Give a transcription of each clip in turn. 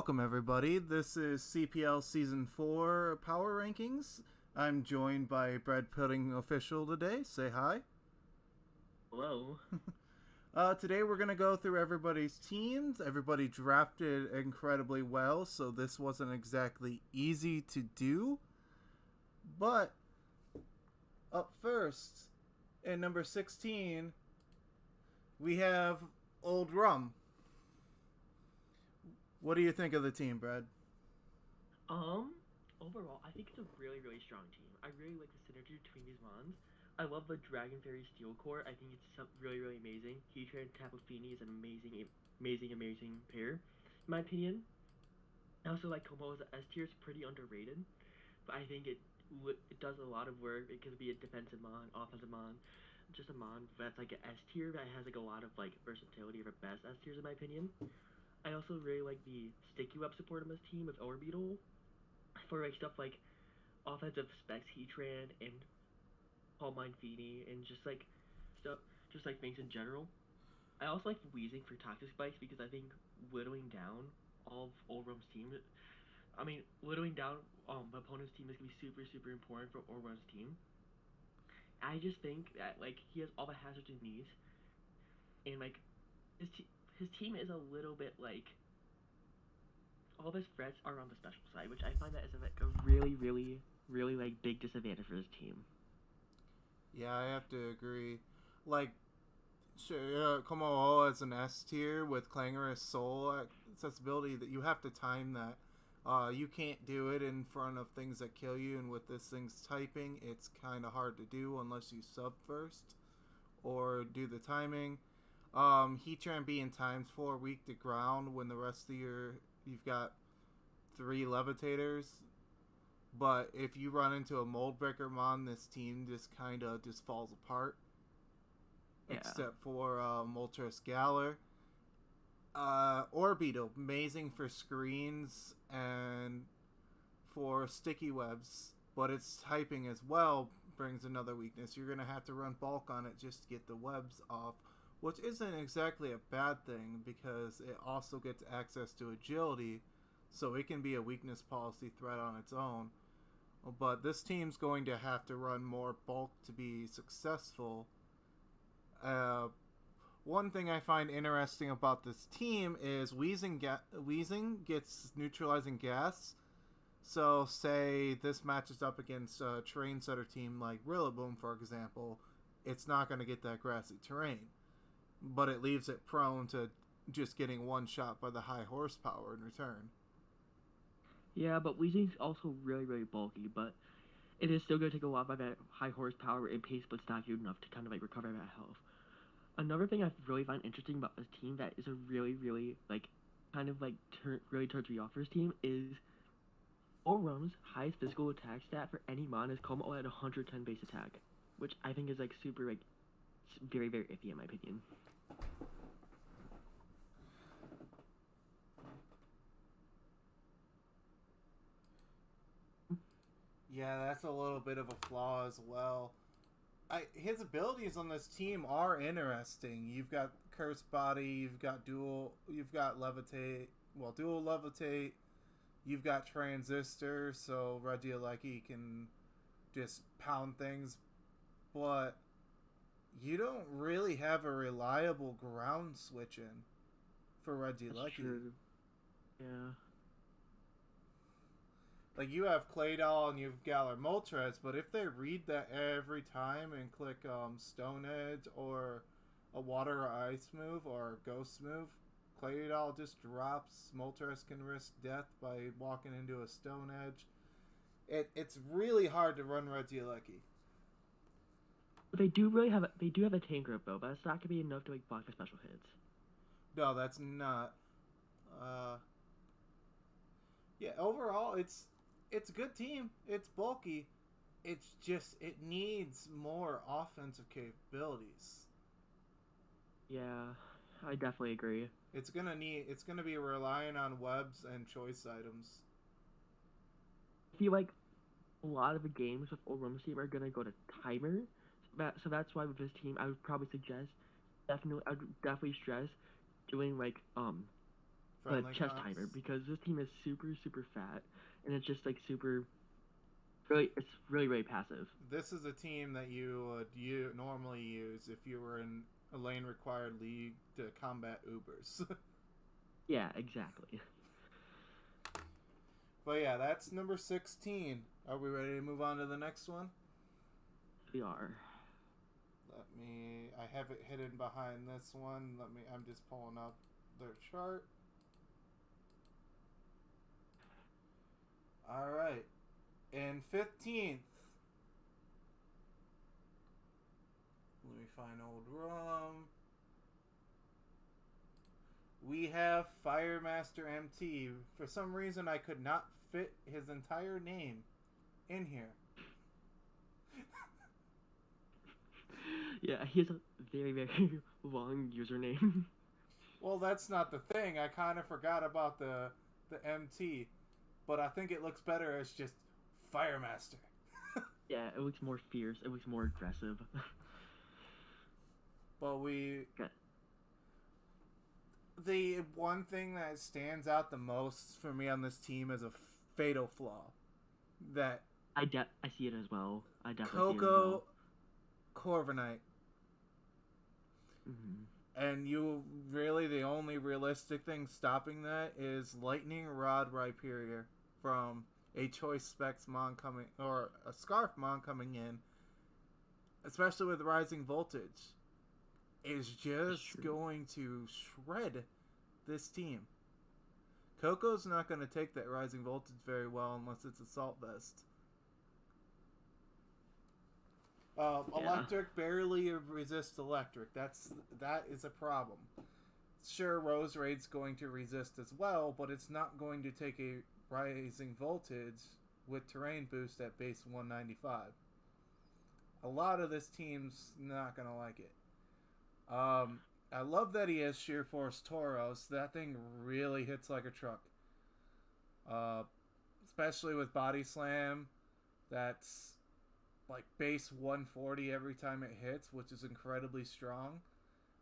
Welcome, everybody. This is CPL Season 4 Power Rankings. I'm joined by Breadpuddingofficial today. Say hi. Hello. Today we're going to go through everybody's teams. Everybody drafted incredibly well, so this wasn't exactly easy to do. But up first, in number 16, we have Old Rum. What do you think of the team, Brad? Overall, I think it's a really, really strong team. I really like the synergy between these mons. I love the Dragon Fairy Steel Core. I think it's really, really amazing. Heatran Tapu Fini is an amazing pair, in my opinion. I also like Como as an S tier. It's pretty underrated, but I think it does a lot of work. It could be a defensive mon, offensive mon, just a mon that's like an S tier that has like a lot of like versatility of the best S tiers in my opinion. I also really like the sticky web support on this team with Orbeetle for like stuff like offensive specs Heatran and Palm Mine Feeny and just like stuff, just like things in general. I also like Weezing for Toxic Spikes because I think whittling down all of Orum's team. I mean, whittling down the opponent's team is gonna be super important for Orum's team. I just think that like he has all the hazards he needs, and like his team is a little bit like all of his threats are on the special side, which I find that is like a really like big disadvantage for his team. Yeah, I have to agree. Like, sure, Komodo as an S tier with Clangorous Soul accessibility, that you have to time that. You can't do it in front of things that kill you, and with this thing's typing, it's kind of hard to do unless you sub first or do the timing. Heatran being times 4 weak to ground when the rest of you've got 3 levitators. But if you run into a mold breaker mon, this team just kind of just falls apart. Yeah. Except for Moltres Galar. Orbeetle, amazing for screens and for sticky webs, but its typing as well brings another weakness. You're going to have to run bulk on it just to get the webs off, which isn't exactly a bad thing because it also gets access to agility, so it can be a weakness policy threat on its own. But this team's going to have to run more bulk to be successful. One thing I find interesting about this team is Weezing gets neutralizing gas. So say this matches up against a terrain setter team like Rillaboom, for example, it's not going to get that grassy terrain. But it leaves it prone to just getting one shot by the high horsepower in return. Yeah, but Weezing's also really bulky, but it is still going to take a lot by that high horsepower and pace, but it's not good enough to kind of like recover that health. Another thing I really find interesting about this team that is a really like kind of like really turns me off for his team is Orum's highest physical attack stat for any mon is Como at 110 base attack, which I think is like super like very iffy in my opinion. Yeah, that's a little bit of a flaw as well. His abilities on this team are interesting. You've got Curse Body, you've got dual Levitate, dual Levitate, you've got Transistor, so Regieleki can just pound things, but you don't really have a reliable ground switch in for Regieleki. Yeah. Like, you have Claydol and you've Galar Moltres, but if they read that every time and click Stone Edge or a Water or Ice move or Ghost move, Claydol just drops. Moltres can risk death by walking into a Stone Edge. It's really hard to run Regieleki. They do have a tank grip though, but it's not gonna be enough to like block the special hits. No, that's not. Yeah, overall it's a good team. It's bulky. It's just it needs more offensive capabilities. Yeah, I definitely agree. It's gonna be relying on webs and choice items. I feel like a lot of the games with Orum's team are gonna go to timer. So that's why with this team I would probably suggest I would definitely stress doing like but Friendly chess timer, comps. because this team is super super fat, and it's just like super really it's really really passive. This is a team that you would normally use if you were in a lane required league to combat Ubers. Yeah, exactly. But yeah, that's number 16. Are we ready to move on to the next one? We are. Let me. I have it hidden behind this one. Let me. I'm just pulling up their chart. All right. In 15th. Let me find old Rum. We have Firemaster MT. For some reason, I could not fit his entire name in here. Yeah, he has a very very long username. Well, that's not the thing. I kind of forgot about the MT, but I think it looks better as just Firemaster. Yeah, it looks more fierce. It looks more aggressive. But we Okay. the one thing that stands out the most for me on this team is a fatal flaw that I see it as well. I definitely see it as Coco well. Corviknight. Hmm. And you really, the only realistic thing stopping that is Lightning Rod Rhyperior from a Choice Specs Mon coming, or a Scarf Mon coming in, especially with Rising Voltage, is just going to shred this team. Coco's not going to take that Rising Voltage very well unless it's Assault Vest. Electric barely resists electric. That is a problem. Sure, Rose Raid's going to resist as well, but it's not going to take a rising voltage with terrain boost at base 195. A lot of this team's not gonna like it. I love that he has Sheer Force Tauros. That thing really hits like a truck. Especially with Body Slam. That's like base 140 every time it hits, which is incredibly strong.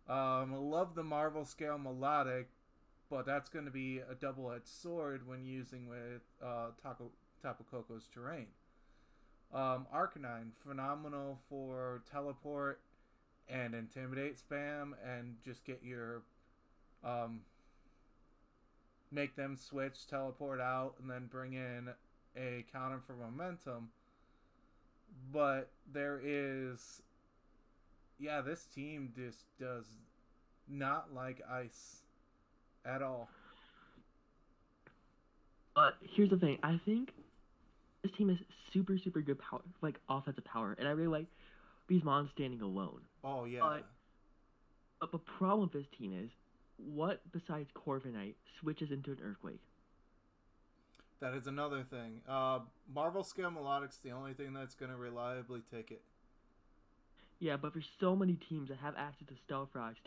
I love the Marvel Scale Melodic, but that's going to be a double-edged sword when using with Tapu Koko's terrain. Arcanine, phenomenal for teleport and intimidate spam, and just get your make them switch, teleport out, and then bring in a counter for momentum. But there is, yeah, this team just does not like ice at all. But here's the thing. I think this team is super super good power, like offensive power, and I really like Beezmon standing alone. Oh yeah. But the problem with this team is, what besides Corviknight switches into an Earthquake? That is another thing. Marvel Scale Melodic's the only thing that's going to reliably take it. Yeah, but there's so many teams that have access to Stealth Rocks,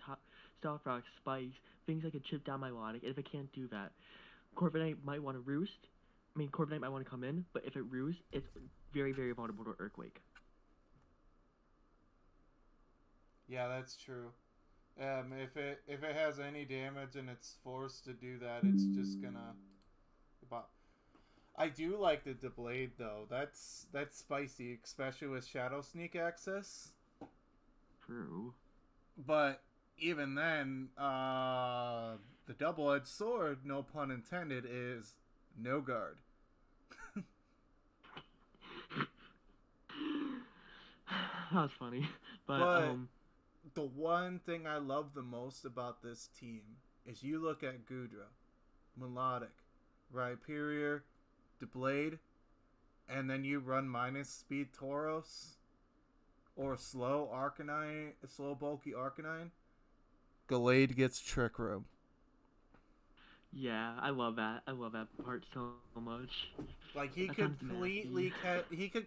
Spikes, things that can chip down my Melodic, and if it can't do that, Corviknight might want to roost. I mean, Corviknight might want to come in, but if it roosts, it's very, very vulnerable to Earthquake. Yeah, that's true. If it has any damage and it's forced to do that, it's just gonna. I do like the Deblade though. That's spicy, especially with Shadow Sneak access. True. But even then, the double-edged sword, no pun intended, is no guard. That was funny, but the one thing I love the most about this team is you look at Goodra, Melodic, Rhyperior, Deblade, and then you run minus speed Tauros or slow Arcanine, slow bulky Arcanine. Gallade gets Trick Room. Yeah, I love that. I love that part so much. Like he could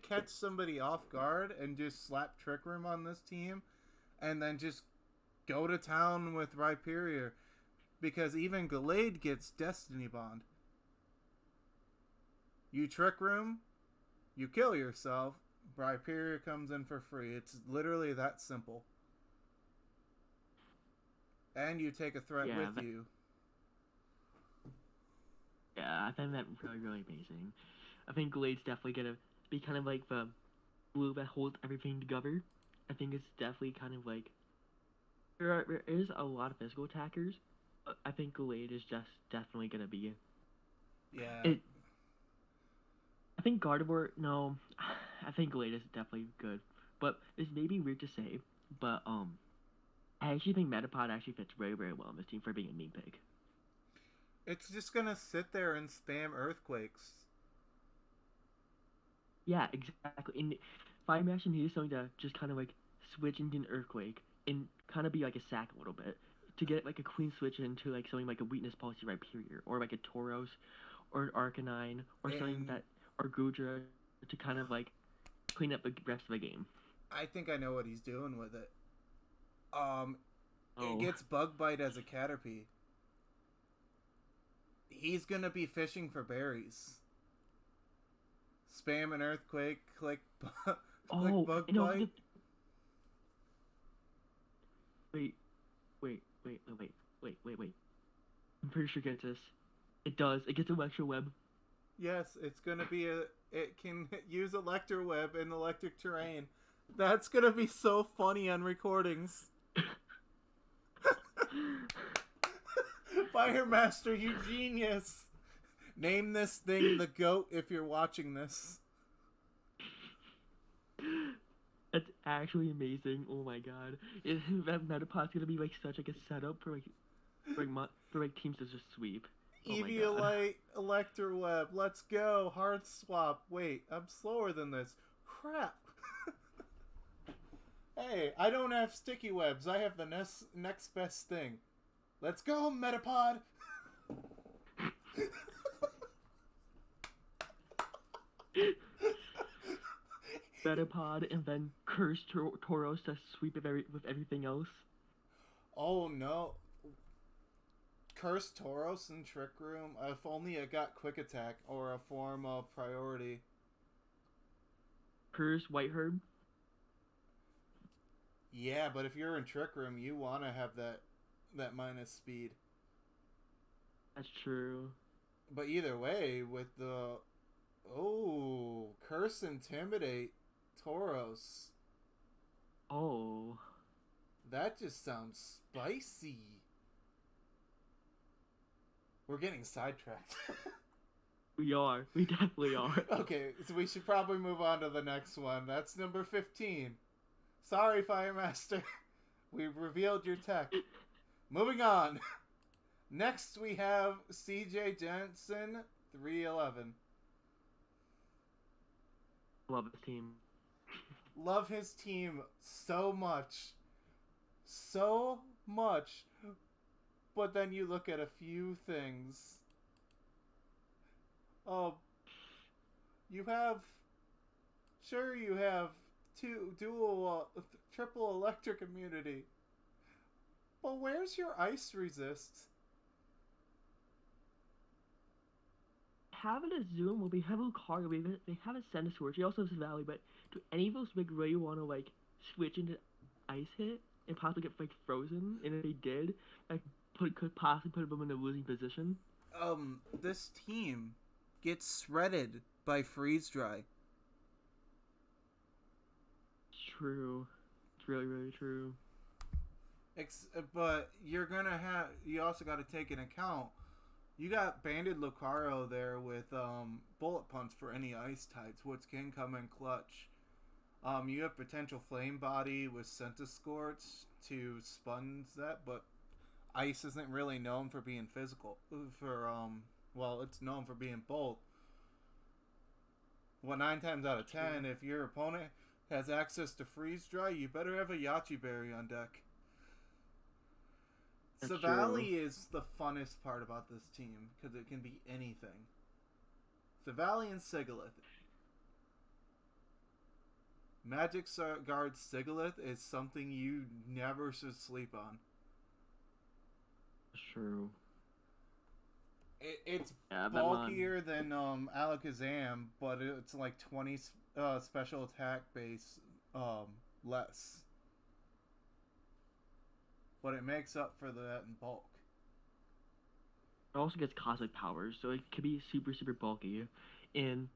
catch somebody off guard and just slap Trick Room on this team, and then just go to town with Rhyperior, because even Gallade gets Destiny Bond. You Trick Room, you kill yourself, Rhyperior comes in for free. It's literally that simple. And you take a threat with you. Yeah, I find that really, really amazing. I think Glade's definitely gonna be kind of like the glue that holds everything together. I think it's definitely kind of like there is a lot of physical attackers. I think Glade is just definitely gonna be Yeah, it. I think Gardevoir, no, I think Glade is definitely good, but this may be weird to say, but I actually think Metapod actually fits very, very well in this team for being a mean pick. it's just gonna sit there and spam earthquakes. Yeah, exactly. And Fire Mash needs something to just kind of like switch into an Earthquake and kind of be like a sack a little bit to get like a clean switch into like something like a Weakness Policy Rhyperior or like a Tauros or an Arcanine or something And that or Goodra to kind of like clean up the rest of the game. I think I know what he's doing with it. Um, it Oh, gets Bug Bite as a Caterpie. He's gonna be fishing for berries. Spam an earthquake, click, click oh, Bug and also Bite. wait, wait. I'm pretty sure it gets this. It does. It gets Electro Web. Yes, it's gonna be a. It can use Electro Web in electric terrain. That's gonna be so funny on recordings. Fire Master, you genius! Name this thing the goat if you're watching this. That's actually amazing. Oh my god. That Metapod's gonna be like such like a setup for like teams to just sweep. Oh my god. Eviolite, Electroweb, let's go. Hard swap. Wait, I'm slower than this. Crap. Hey, I don't have sticky webs. I have the next best thing. Let's go, Metapod. Metapod and then curse Tauros to sweep with everything else. Oh no. Curse Tauros in Trick Room. If only it got Quick Attack or a form of priority. Curse White Herb. Yeah, but if you're in Trick Room, you want to have that minus speed. That's true. But either way, with the Curse Intimidate Tauros. Oh. That just sounds spicy. We're getting sidetracked. We are. We definitely are. Okay, so we should probably move on to the next one. That's number 15. Sorry, Fire Master. We've revealed your tech. Moving on. Next, we have CJ Jensen, 311. Love this team. Love his team so much. So much. But then you look at a few things. Oh, you have... Sure, you have triple electric immunity. But where's your ice resist? Have it a Zoom, we have a Lucario, they have a Centiskorch, he also has Valley, but do any of those make really want to, like, switch into Ice Hit and possibly get, like, frozen? And if they did, like, could possibly put them in a losing position? This team gets shredded by Freeze Dry. It's true. It's really, really true. But you also got to take into account, you got Banded Lucario there with Bullet Punch for any ice types, which can come in clutch. You have potential Flame Body with Centiskorch to sponge that, but ice isn't really known for being physical. It's known for being bolt. Well, 9 times out of 10, if your opponent has access to Freeze Dry, you better have a Yachi Berry on deck. Savali is the funnest part about this team because it can be anything. Savali and Sigalith. Magic Guard Sigalith is something you never should sleep on. True. It's bulkier than Alakazam, but it's like 20 special attack base less. But it makes up for that in bulk. It also gets cosmic powers, so it could be super super bulky, and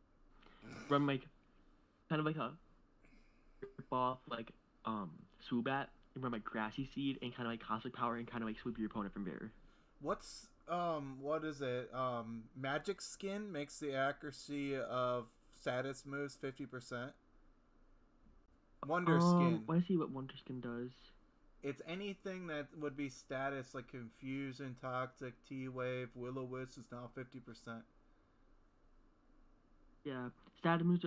run like kind of like a rip off like um Swoobat and run like Grassy Seed and kind of like cosmic power and kind of like swoop your opponent from there. What is it? Magic Skin makes the accuracy of status moves 50%. Wonder Skin. Let's see what Wonderskin does. It's anything that would be status like Confusion, Toxic, T Wave, Will-O-Wisp is now 50%. Yeah, status moves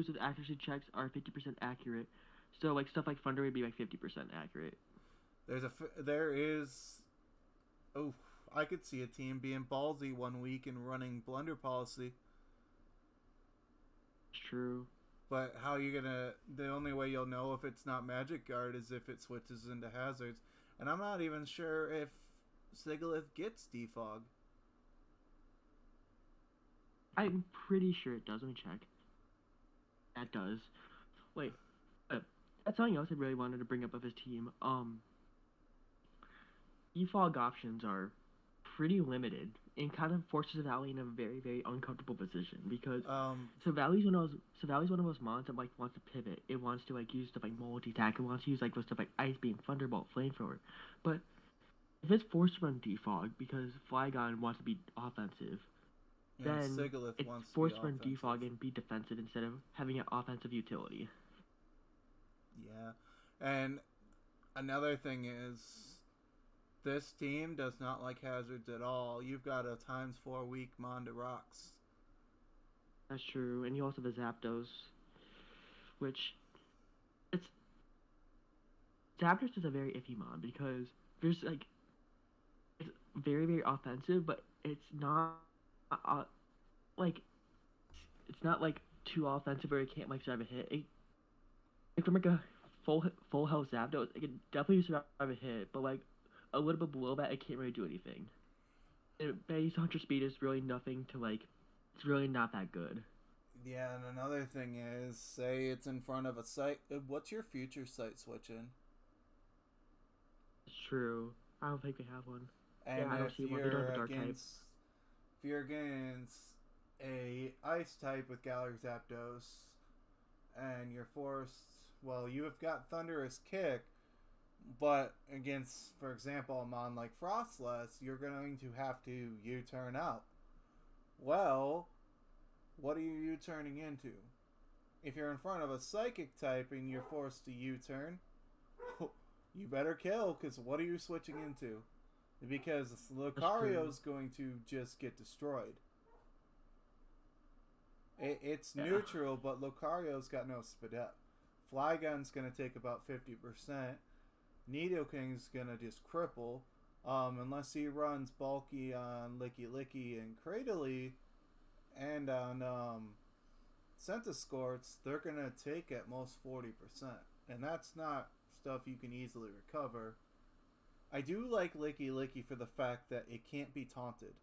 with accuracy checks are 50% accurate. So like stuff like Thunder would be like 50% accurate. There is oh, I could see a team being ballsy one week and running Blunder Policy. It's true. But how you gonna? The only way you'll know if it's not Magic Guard is if it switches into Hazards, and I'm not even sure if Sigilyph gets Defog. I'm pretty sure it does. Let me check. That does. Wait, that's something else I really wanted to bring up of his team. Defog options are pretty limited and kind of forces Valley in a very, very uncomfortable position because Um, Valley's one of those mons that like wants to pivot. It wants to like use stuff like multi attack. It wants to use like stuff like Ice Beam, Thunderbolt, Flamethrower. But if it's forced to run Defog because Flygon wants to be offensive, and then Sigilyph it's wants to be forced to run offensive. Defog and be defensive instead of having an offensive utility. Yeah, and another thing is this team does not like hazards at all. You've got a ×4 weak Mon to rocks. That's true, and you also have the Zapdos, which it's Zapdos is a very iffy mon because there's like it's very very offensive, but it's not uh, like it's not like too offensive where it can't like survive a hit. Like from like a full health Zapdos, it can definitely survive a hit, but like a little bit below that, it can't really do anything. And base 100 speed is really nothing to like. It's really not that good. Yeah, and another thing is, say it's in front of a site. What's your future site switching? It's true. I don't think they have one. Yeah, And I don't see one. They don't have a dark type. if you're against a ice type with Galar Zapdos, and you're forced, well, you have got Thunderous Kick, but against, for example, a mon like Frostless, you're going to have to U-turn out. Well, what are you U-turning into? If you're in front of a Psychic type and you're forced to U-turn, you better kill, because what are you switching into? Because Lucario's going to just get destroyed. It's neutral, but Lucario's got no Spadep. Flygun's going to take about 50%. Nidoking's going to just cripple. Unless he runs bulky on Licky Licky and Cradily, and on Centiskorts, they're going to take at most 40%. And that's not stuff you can easily recover. I do like Licky Licky for the fact that it can't be taunted.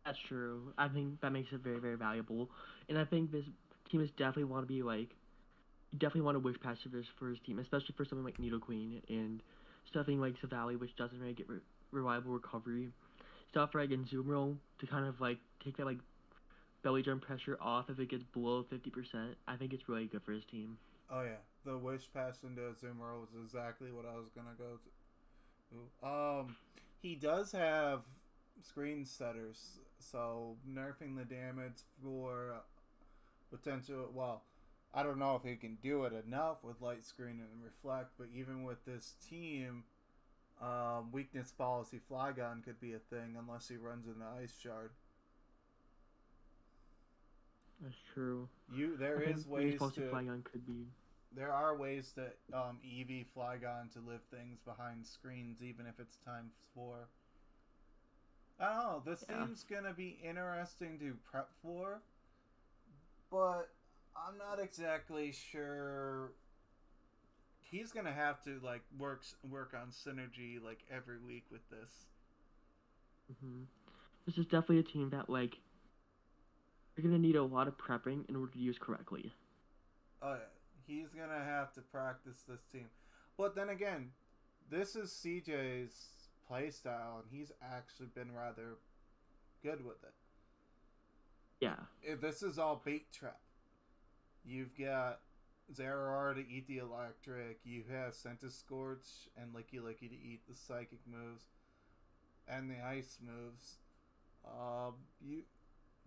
That's true. I think that makes it very, very valuable. And I think this team is definitely want to be like, definitely want to wish past for his team, especially for something like Nidoqueen and stuffing like Savali, which doesn't really get reliable recovery. Stuff like Inzumro to kind of like take that like belly drum pressure off if it gets below 50%. I think it's really good for his team. Oh yeah, the wish pass into Zumaro was exactly what I was gonna go to. He does have screen setters, so nerfing the damage for potential. Well, I don't know if he can do it enough with light screen and reflect, but even with this team, weakness policy Flygon could be a thing unless he runs into Ice Shard. That's true. There is ways to Flygon could be. There are ways to EV Flygon to live things behind screens, even if it's ×4. I don't know. This seems gonna be interesting to prep for, but I'm not exactly sure. He's gonna have to like work on synergy like every week with this. Mm-hmm. This is definitely a team that like you're gonna need a lot of prepping in order to use correctly. Oh yeah. He's gonna have to practice this team, but then again, this is CJ's playstyle, and he's actually been rather good with it. Yeah. This is all bait trap. You've got Zeraora to eat the electric. You have Centiskorch and Licky Licky to eat the psychic moves and the ice moves. You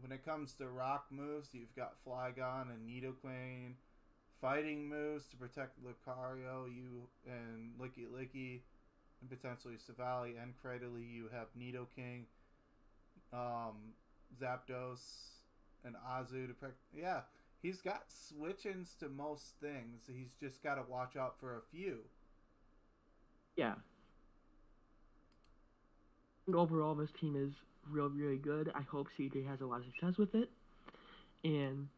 when it comes to rock moves, you've got Flygon and Nidoqueen. Fighting moves to protect Lucario, you and Licky Licky, and potentially Savali and Cradily. You have Nidoking, Zapdos, and Azu to protect. Yeah, he's got switch-ins to most things. He's just got to watch out for a few. Yeah. Overall, this team is really good. I hope CJ has a lot of success with it. And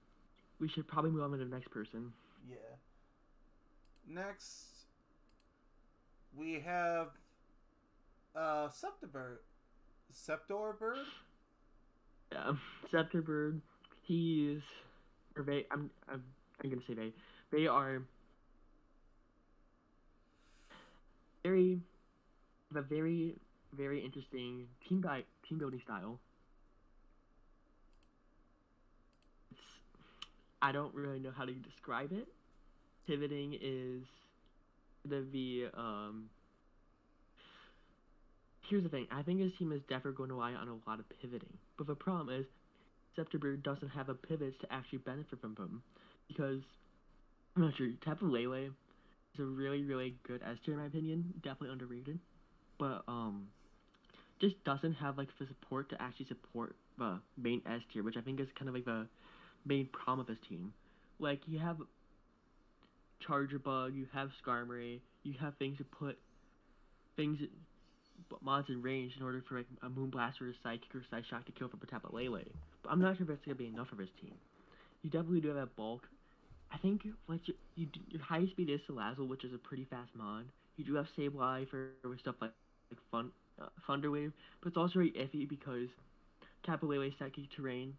we should probably move on to the next person. Yeah. Next, we have Sceptorbird. Sceptorbird? Yeah, Sceptorbird. He's... Or they... I'm gonna say they. They are... very interesting team building style. I don't really know how to describe it. Pivoting is gonna be here's the thing. I think his team is definitely going to rely on a lot of pivoting. But the problem is Sceptorbird doesn't have a pivots to actually benefit from them. Because I'm not sure, Tapu Lele is a really good S tier in my opinion. Definitely underrated. But just doesn't have like the support to actually support the main S tier, which I think is kind of like the main problem of this team. Like you have Charger Bug, you have Skarmory, you have things to put mods in range in order for like a Moonblast or a Psychic or Psyshock to kill for Tapu Lele. But I'm not sure if it's gonna be enough for his team. You definitely do have that bulk. I think like your high speed is Salazzle, which is a pretty fast mod. You do have Sableye for stuff like Thunder Wave, but it's also very iffy because Tapu Lele Psychic terrain.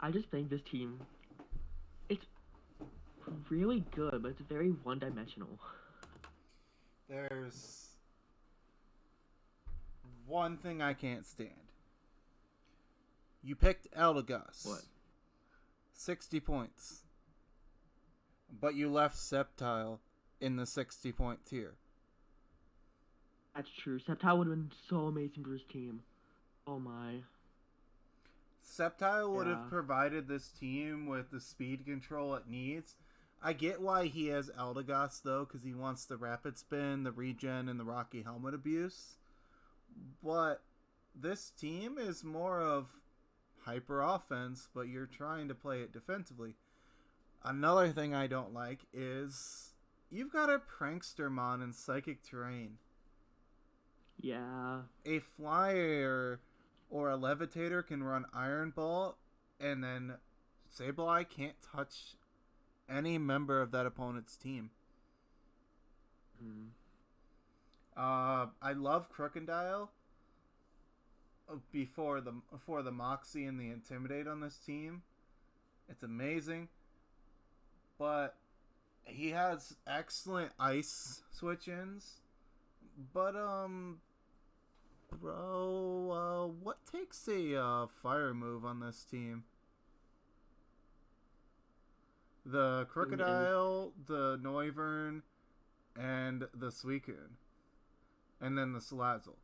I just think this team, it's really good, but it's very one-dimensional. There's one thing I can't stand. You picked Eldegoss. What? 60 points. But you left Sceptile in the 60-point tier. That's true. Sceptile would have been so amazing for his team. Oh my. Sceptile would have provided this team with the speed control it needs. I get why he has Eldegoss, though, because he wants the Rapid Spin, the Regen, and the Rocky Helmet abuse. But this team is more of hyper offense, but you're trying to play it defensively. Another thing I don't like is you've got a Prankstermon in Psychic Terrain. Yeah. A Flyer or a Levitator can run Iron Ball, and then Sableye can't touch any member of that opponent's team. I love Crocodile before the Moxie and the Intimidate on this team. It's amazing. But he has excellent ice switch-ins. But, bro, what takes a fire move on this team? The Crocodile, the Noivern, and the Suicune. And then the Salazzle.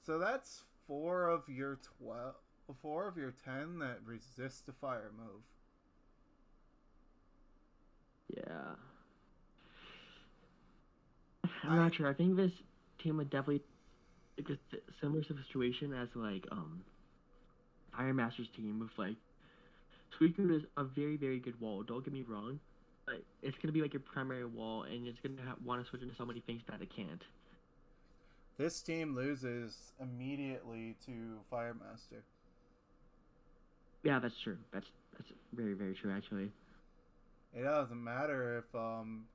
So that's 4 of your 10 that resist the fire move. Yeah. I'm not sure. I think this team would definitely take a similar situation as like Iron Master's team with like Suicune is a very good wall. Don't get me wrong, but it's gonna be like your primary wall, and it's gonna want to switch into so many things that it can't. This team loses immediately to Fire Master. Yeah, that's true. That's very true actually. It doesn't matter if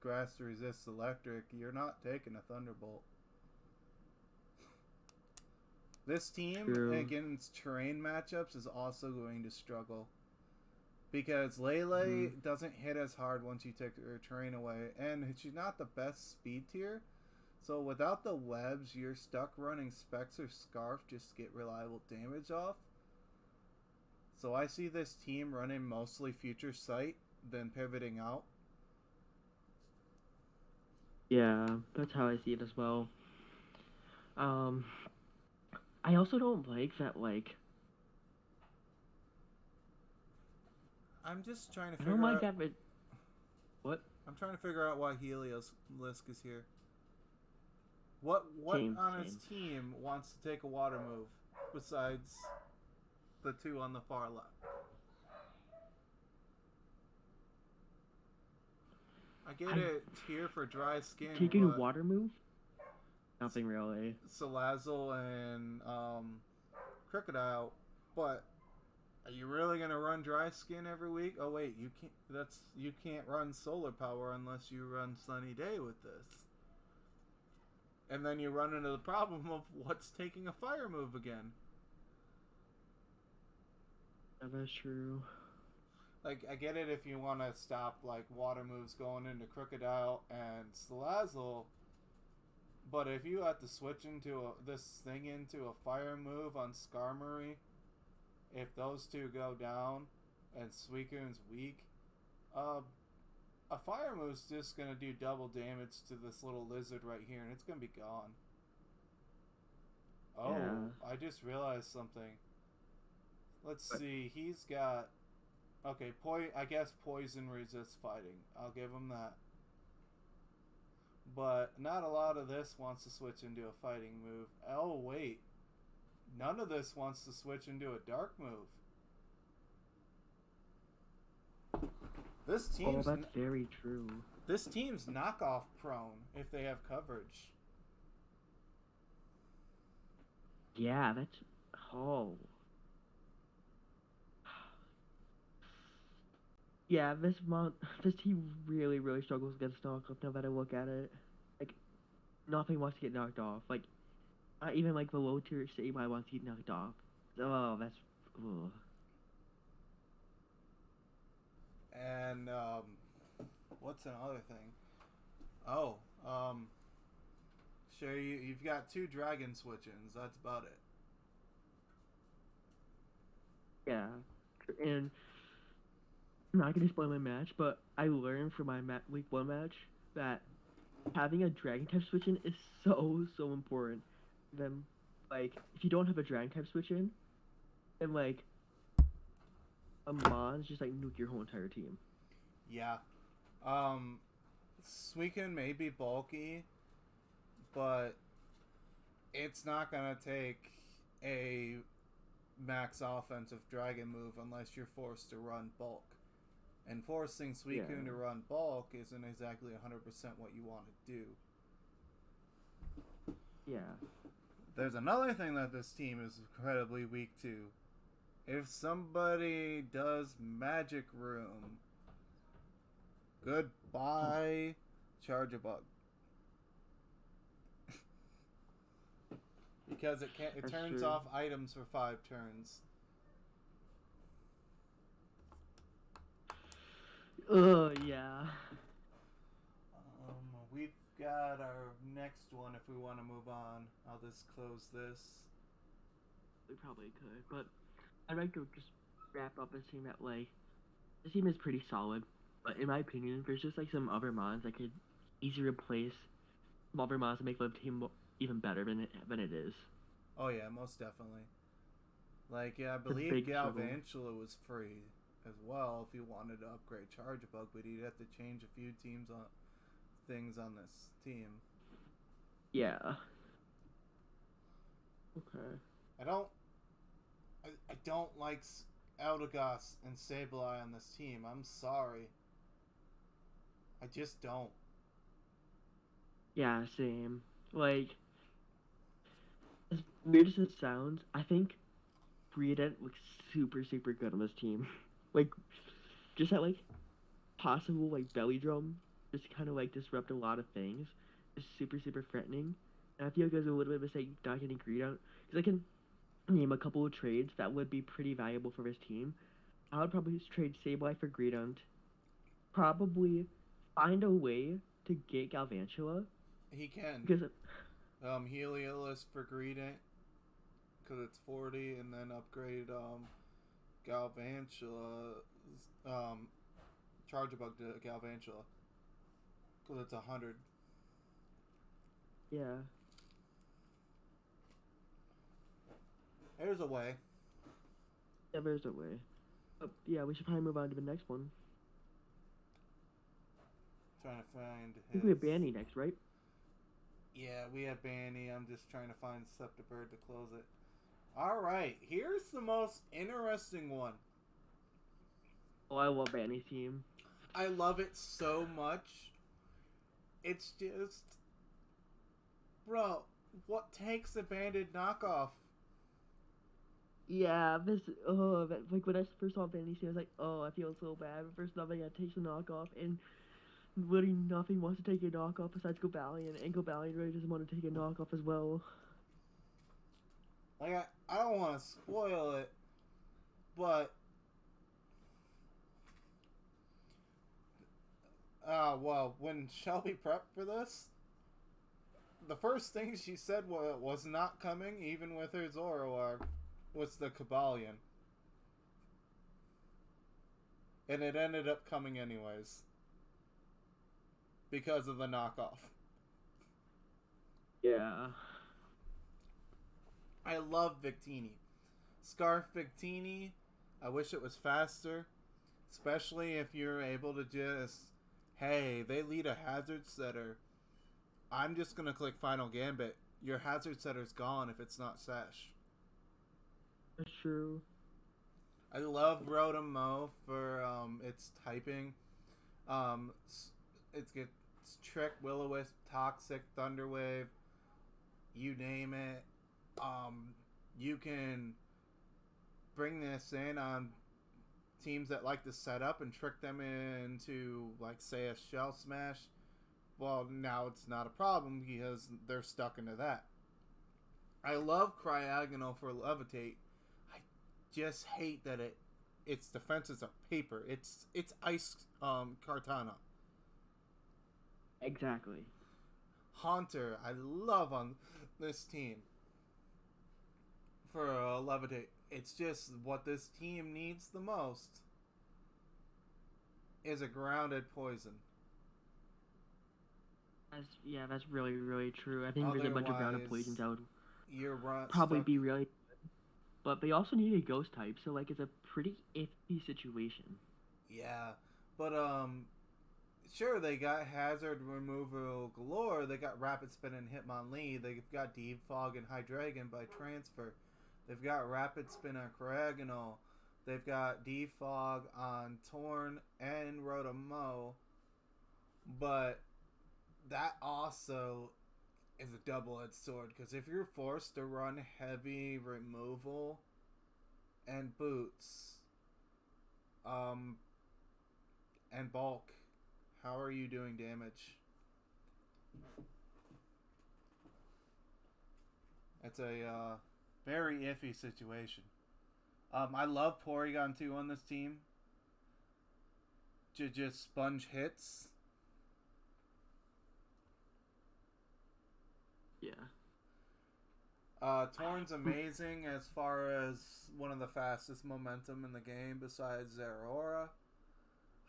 grass resists electric. You're not taking a Thunderbolt. This team against terrain matchups is also going to struggle. Because Lele doesn't hit as hard once you take her terrain away. And she's not the best speed tier. So without the webs, you're stuck running Specs or Scarf just to get reliable damage off. So I see this team running mostly Future Sight, then pivoting out. Yeah, that's how I see it as well. Um, I also don't like that. Like, I'm just trying to I don't figure like out. that. But what? I'm trying to figure out why Helios Lisk is here. What Same, on his same. team wants to take a water move besides the two on the far left? I get I it here for dry skin, taking a but water move. Nothing really. Salazzle and Crocodile, but are you really gonna run dry skin every week? Oh wait, you can't. You can't run solar power unless you run Sunny Day with this. And then you run into the problem of what's taking a fire move again. Yeah, that's true. Like I get it if you want to stop like water moves going into Crocodile and Salazzle, but if you have to switch this thing into a fire move on Skarmory, if those two go down and Suicune's weak, uh, a fire move's just gonna do double damage to this little lizard right here, and it's gonna be gone. Oh, Yeah. I just realized something. Let's But see. He's got okay. I guess poison resists fighting. I'll give him that. But not a lot of this wants to switch into a fighting move. Oh wait, none of this wants to switch into a dark move. This oh, team's that's very true. this team's knockoff prone if they have coverage. Yeah, that's oh. Yeah, this team really struggles against knockoff. Now that I look at it, like nothing wants to get knocked off. Like not even like the low tier Sableye wants to get knocked off. Oh, that's. Ugh. And what's another thing? Oh, sure. You've got two dragon switch-ins. That's about it. Yeah, and I'm not gonna spoil my match, but I learned from my week one match that having a dragon type switch in is so important. Then, like, if you don't have a dragon type switch in, then like a Mons just like nuke your whole entire team. Yeah. Um, Suicune may be bulky, but it's not gonna take a max offensive dragon move unless you're forced to run bulk. And forcing Suicune to run bulk isn't exactly 100% what you want to do. Yeah. There's another thing that this team is incredibly weak to. If somebody does Magic Room, goodbye, Charjabug. Because it turns off items for 5 turns. Oh yeah. We've got our next one if we want to move on. I'll just close this. We probably could, but I'd like to just wrap up and say that like this team is pretty solid. But in my opinion, there's just like some other mods that could easily replace some other mods to make the team even better than it is. Oh yeah, most definitely. Like yeah, I believe Galvantula was free as well if you wanted to upgrade Charjabug, but you'd have to change a few things on this team. Yeah. Okay. I don't like Eldegoss and Sableye on this team. I'm sorry. I just don't. Yeah, same. Like, as weird as it sounds, I think Breedent looks super good on this team. Like, just that, like, possible, like, belly drum just kind of, like, disrupt a lot of things. It's super threatening. And I feel like there's a little bit of a mistake not getting Greedent. Because I can name a couple of trades that would be pretty valuable for this team. I would probably just trade Sableye for Greedent. Probably find a way to get Galvantula He can. Because Heliolisk for Greedent, because it's 40, and then upgrade Galvantula, Charge-a-Bug to Galvantula, because it's 100. yeah, There's a way. yeah, there's a way. Yeah, we should probably move on to the next one. Trying to find I his. think we have Banny next, right? Yeah, we have Banny. I'm just trying to find Sceptibird to close it. Alright, here's the most interesting one. Oh, I love Banny's team. I love it so much. It's just... Bro, what takes a banded knockoff? Yeah, like when I first saw Banny's team, I was like, oh, I feel so bad. First nothing, I take the knockoff, and literally nothing wants to take a knockoff besides Gobalion, and Gobalion really doesn't want to take a knockoff as well. Like, I don't want to spoil it, but... well, when Shelby prepped for this, the first thing she said was not coming, even with her Zoroark, was the Cobalion. And it ended up coming anyways. Because of the knockoff. Yeah. I love Victini. Scarf Victini, I wish it was faster. Especially if you're able to just... Hey, they lead a Hazard Setter. I'm just going to click Final Gambit. Your Hazard Setter's gone if it's not Sash. That's true. I love Rotom-Mow for its typing. It gets Trick, Will-O-Wisp, Toxic, Thunderwave. You name it. You can bring this in on teams that like to set up and trick them into, like, say, a Shell Smash. Well, now it's not a problem because they're stuck into that. I love Cryogonal for Levitate. I just hate that its defense is a paper. It's Ice Kartana. Exactly. Haunter, I love on this team for Levitate. It's just what this team needs the most is a grounded poison. That's really, really true. I think there's a bunch of grounded poisons that would probably be really good. But they also need a ghost type, so like it's a pretty iffy situation. Yeah, but sure, they got hazard removal galore. They got Rapid Spin and Hitmonlee. They've got Deep Fog and Hydreigon by transfer. They've got Rapid Spin on Cryogonal. They've got Defog on Torn and Rotom-Mow. But that also is a double-edged sword, because if you're forced to run heavy removal and boots, and bulk, how are you doing damage? It's a very iffy situation. I love Porygon 2 on this team. Just sponge hits. Yeah. Torn's amazing as far as one of the fastest momentum in the game besides Zeraora.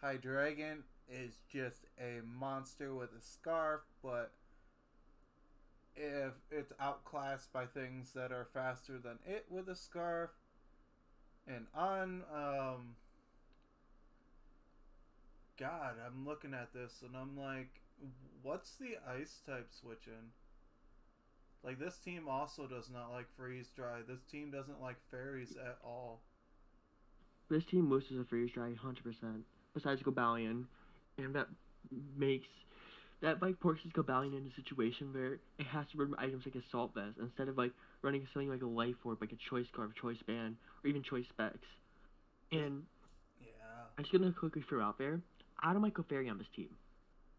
Hydreigon is just a monster with a scarf, but if it's outclassed by things that are faster than it with a scarf, and God, I'm looking at this and I'm like, what's the ice type switch in? Like, this team also does not like freeze dry. This team doesn't like fairies at all. This team loses a freeze dry 100%. Besides Gobalion, and that forces Gobalion into a situation where it has to run items like Assault Vest instead of like running something like a Life Orb, like a Choice Scarf, Choice Band, or even Choice Specs. And yeah, I'm just gonna quickly throw out there, I don't like go fairy on this team.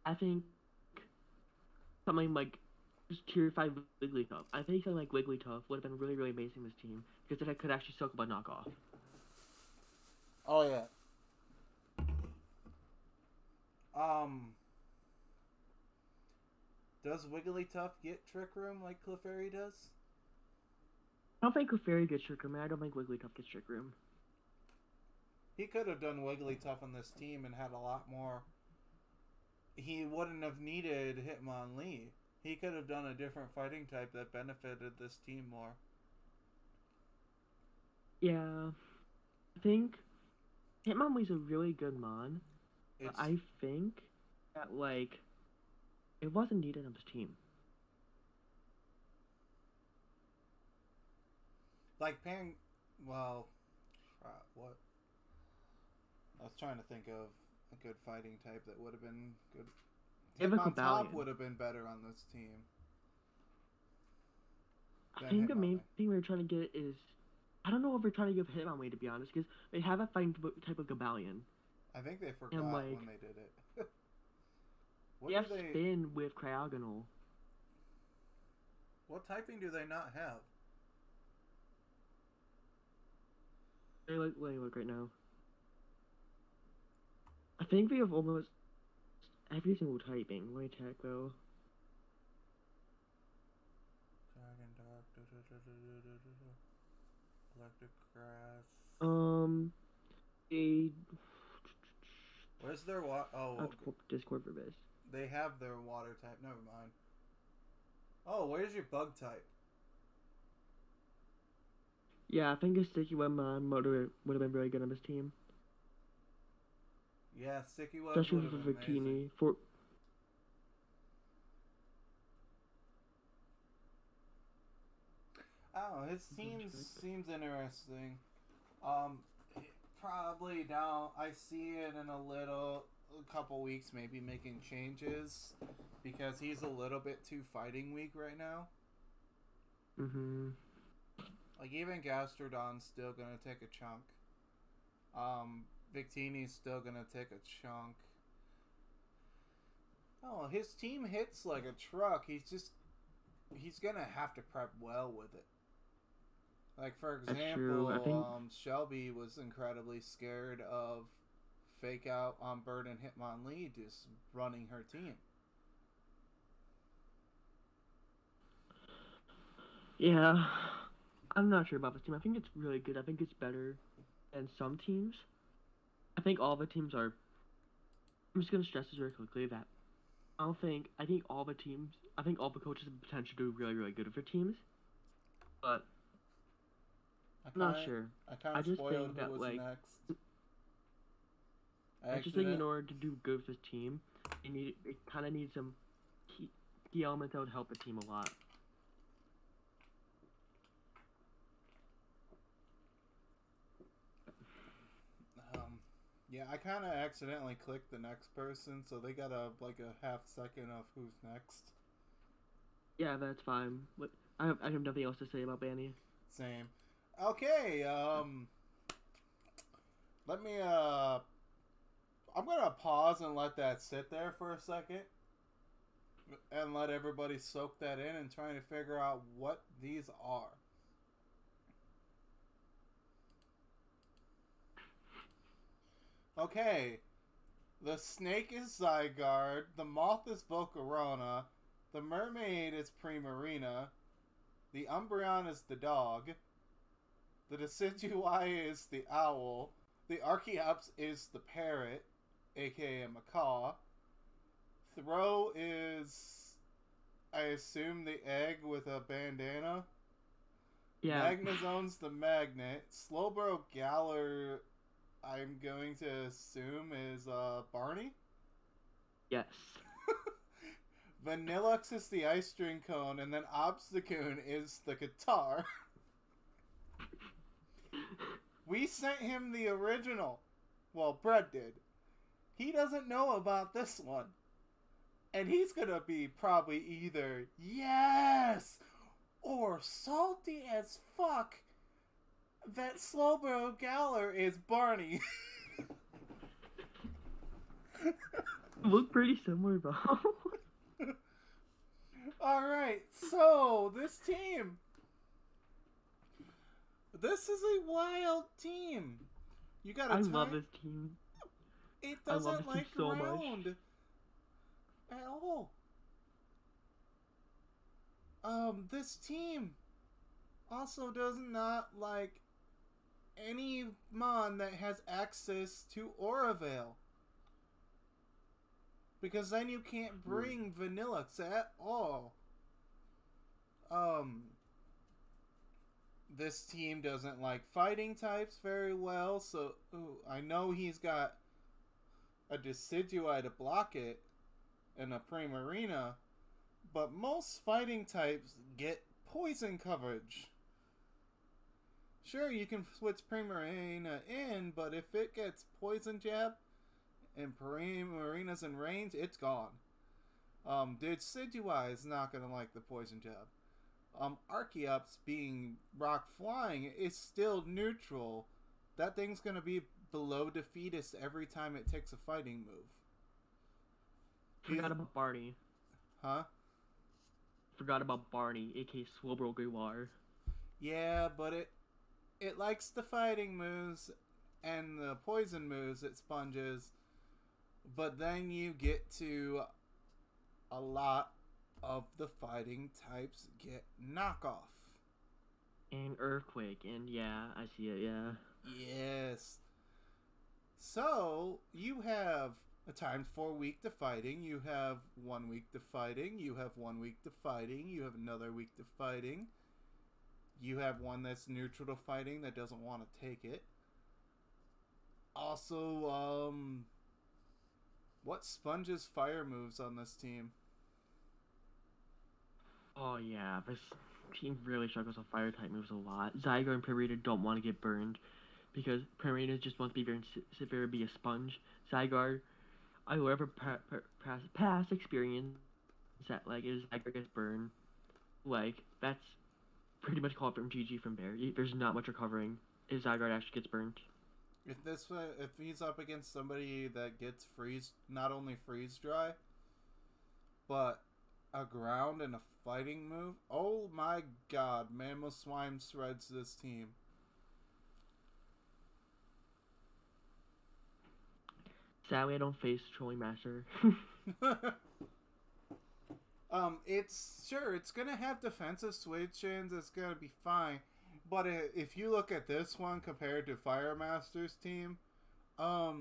I think something like just tier 5 Wigglytuff. I think something like Wigglytuff would have been really, really amazing this team because it could actually suck up a knockoff. Oh yeah. Does Wigglytuff get Trick Room like Clefairy does? I don't think Clefairy gets Trick Room, and I don't think Wigglytuff gets Trick Room. He could have done Wigglytuff on this team and had a lot more. He wouldn't have needed Hitmonlee. He could have done a different fighting type that benefited this team more. Yeah. I think Hitmonlee's a really good mon. But I think that, like, it wasn't needed on this team. Like, well, what? I was trying to think of a good fighting type that would have been good. Hitmontop would have been better on this team. I think the main thing we're trying to get is, I don't know if we're trying to give Hitmonlee, to be honest, because they have a fighting type of Gabalion. I think they forgot when they did it. They have Spin with Cryogonal. What typing do they not have? Let me look right now. I think we have almost every single typing. Let me check though. Dragon Dark, Electric Grass. Where's their Discord for this. They have their water type. Never mind. Oh, where's your bug type? Yeah, I think a Sticky Web Mon would have been very good on this team. Yeah, Sticky Web would have been amazing. Oh, his team seems interesting. Probably now I see it in a couple weeks, maybe making changes because he's a little bit too fighting weak right now. Like even Gastrodon's still gonna take a chunk. Victini's still gonna take a chunk. Oh, his team hits like a truck. He's gonna have to prep well with it. Like, for example, Shelby was incredibly scared of Fake Out on Bird and Hitmonlee just running her team. Yeah, I'm not sure about this team. I think it's really good. I think it's better than some teams. I think all the teams are... I'm just going to stress this very quickly that I think all the coaches have potential to do really, really good for teams. But I'm not sure. I just think that, like... Next. I just think in order to do good with this team, it kind of needs some key elements that would help the team a lot. Yeah, I kind of accidentally clicked the next person, so they got a half second of who's next. Yeah, that's fine. But I have nothing else to say about Banny. Same. Okay, let me, I'm gonna pause and let that sit there for a second. And let everybody soak that in and trying to figure out what these are. Okay. The snake is Zygarde, the moth is Volcarona, the mermaid is Primarina, the Umbreon is the dog, the Decidueye is the owl, the Archeops is the parrot, aka macaw, Throw is, I assume, the egg with a bandana. Yeah. Magnezone's the magnet. Slowbro Galar, I'm going to assume, is Barney? Yes. Vanillux is the ice string cone, and then Obstacoon is the guitar. We sent him the original. Well, Brett did. He doesn't know about this one. And he's gonna be probably either yes or salty as fuck that Slowbro Galar is Barney. Look pretty similar, bro. Alright, so this team. This is a wild team. You gotta love this team. It doesn't like so round. At all. This team also does not like any mon that has access to Aura Veil. Because then you can't bring Vanillux at all. Um, this team doesn't like fighting types very well, so I know he's got a Decidueye to block it and a Primarina, but most fighting types get poison coverage. Sure, you can switch Primarina in, but if it gets poison jab and Primarina's in range, it's gone. Decidueye is not gonna like the poison jab. Archeops being rock flying is still neutral. That thing's gonna be below defeatist every time it takes a fighting move. Forgot about Barney. Huh? Forgot about Barney, aka Swabro Gawar. Yeah, but it likes the fighting moves and the poison moves it sponges, but then you get to a lot of the fighting types get knockoff. And Earthquake, and yeah, I see it, yeah. Yes. So, you have a times 4 week to fighting, you have 1 week to fighting, you have 1 week to fighting, you have another week to fighting, you have one that's neutral to fighting that doesn't want to take it. Also, what sponges fire moves on this team? Oh yeah, this team really struggles with fire type moves a lot. Zygarde and Primarina don't want to get burned because Primarina just wants to sit there and be a sponge. Zygarde, I whoever past experience that like is Zygarde gets burned, like that's pretty much call it from GG from there. There's not much recovering if Zygarde actually gets burned. If he's up against somebody that gets not only freeze dry, but a ground and a fighting move, oh my god, Mamoswine shreds this team. Sadly, I don't face Trolling Master. It's gonna have defensive switch-ins, it's gonna be fine. But if you look at this one compared to Fire Master's team, I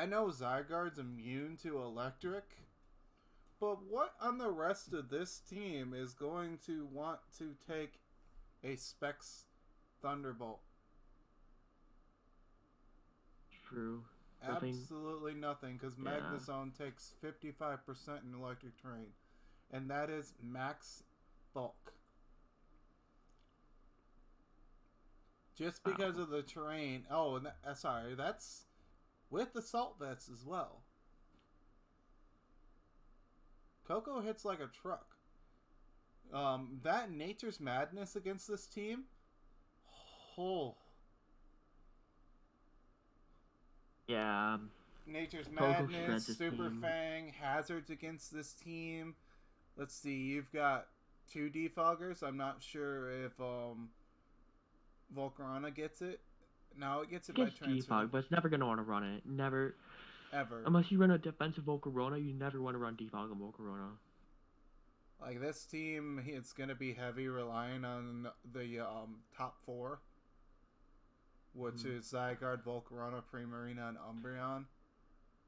know Zygarde's immune to electric, but what on the rest of this team is going to want to take a Specs Thunderbolt? True. Absolutely nothing, because Magnezone takes 55% in electric terrain, and that is max bulk. Just because of the terrain. Oh, sorry, that's with Assault Vest as well. Coco hits like a truck. That Nature's Madness against this team. Oh. Yeah. Nature's Madness, Super Fang, Hazards against this team. Let's see, you've got 2 Defoggers. I'm not sure if Volcarona gets it. No, it gets it by transfer. Defog, but it's never going to want to run it. Never. Ever. Unless you run a defensive Volcarona, you never want to run Defog on Volcarona. Like, this team, it's going to be heavy relying on the top 4. Which is Zygarde, Volcarona, Primarina, and Umbreon.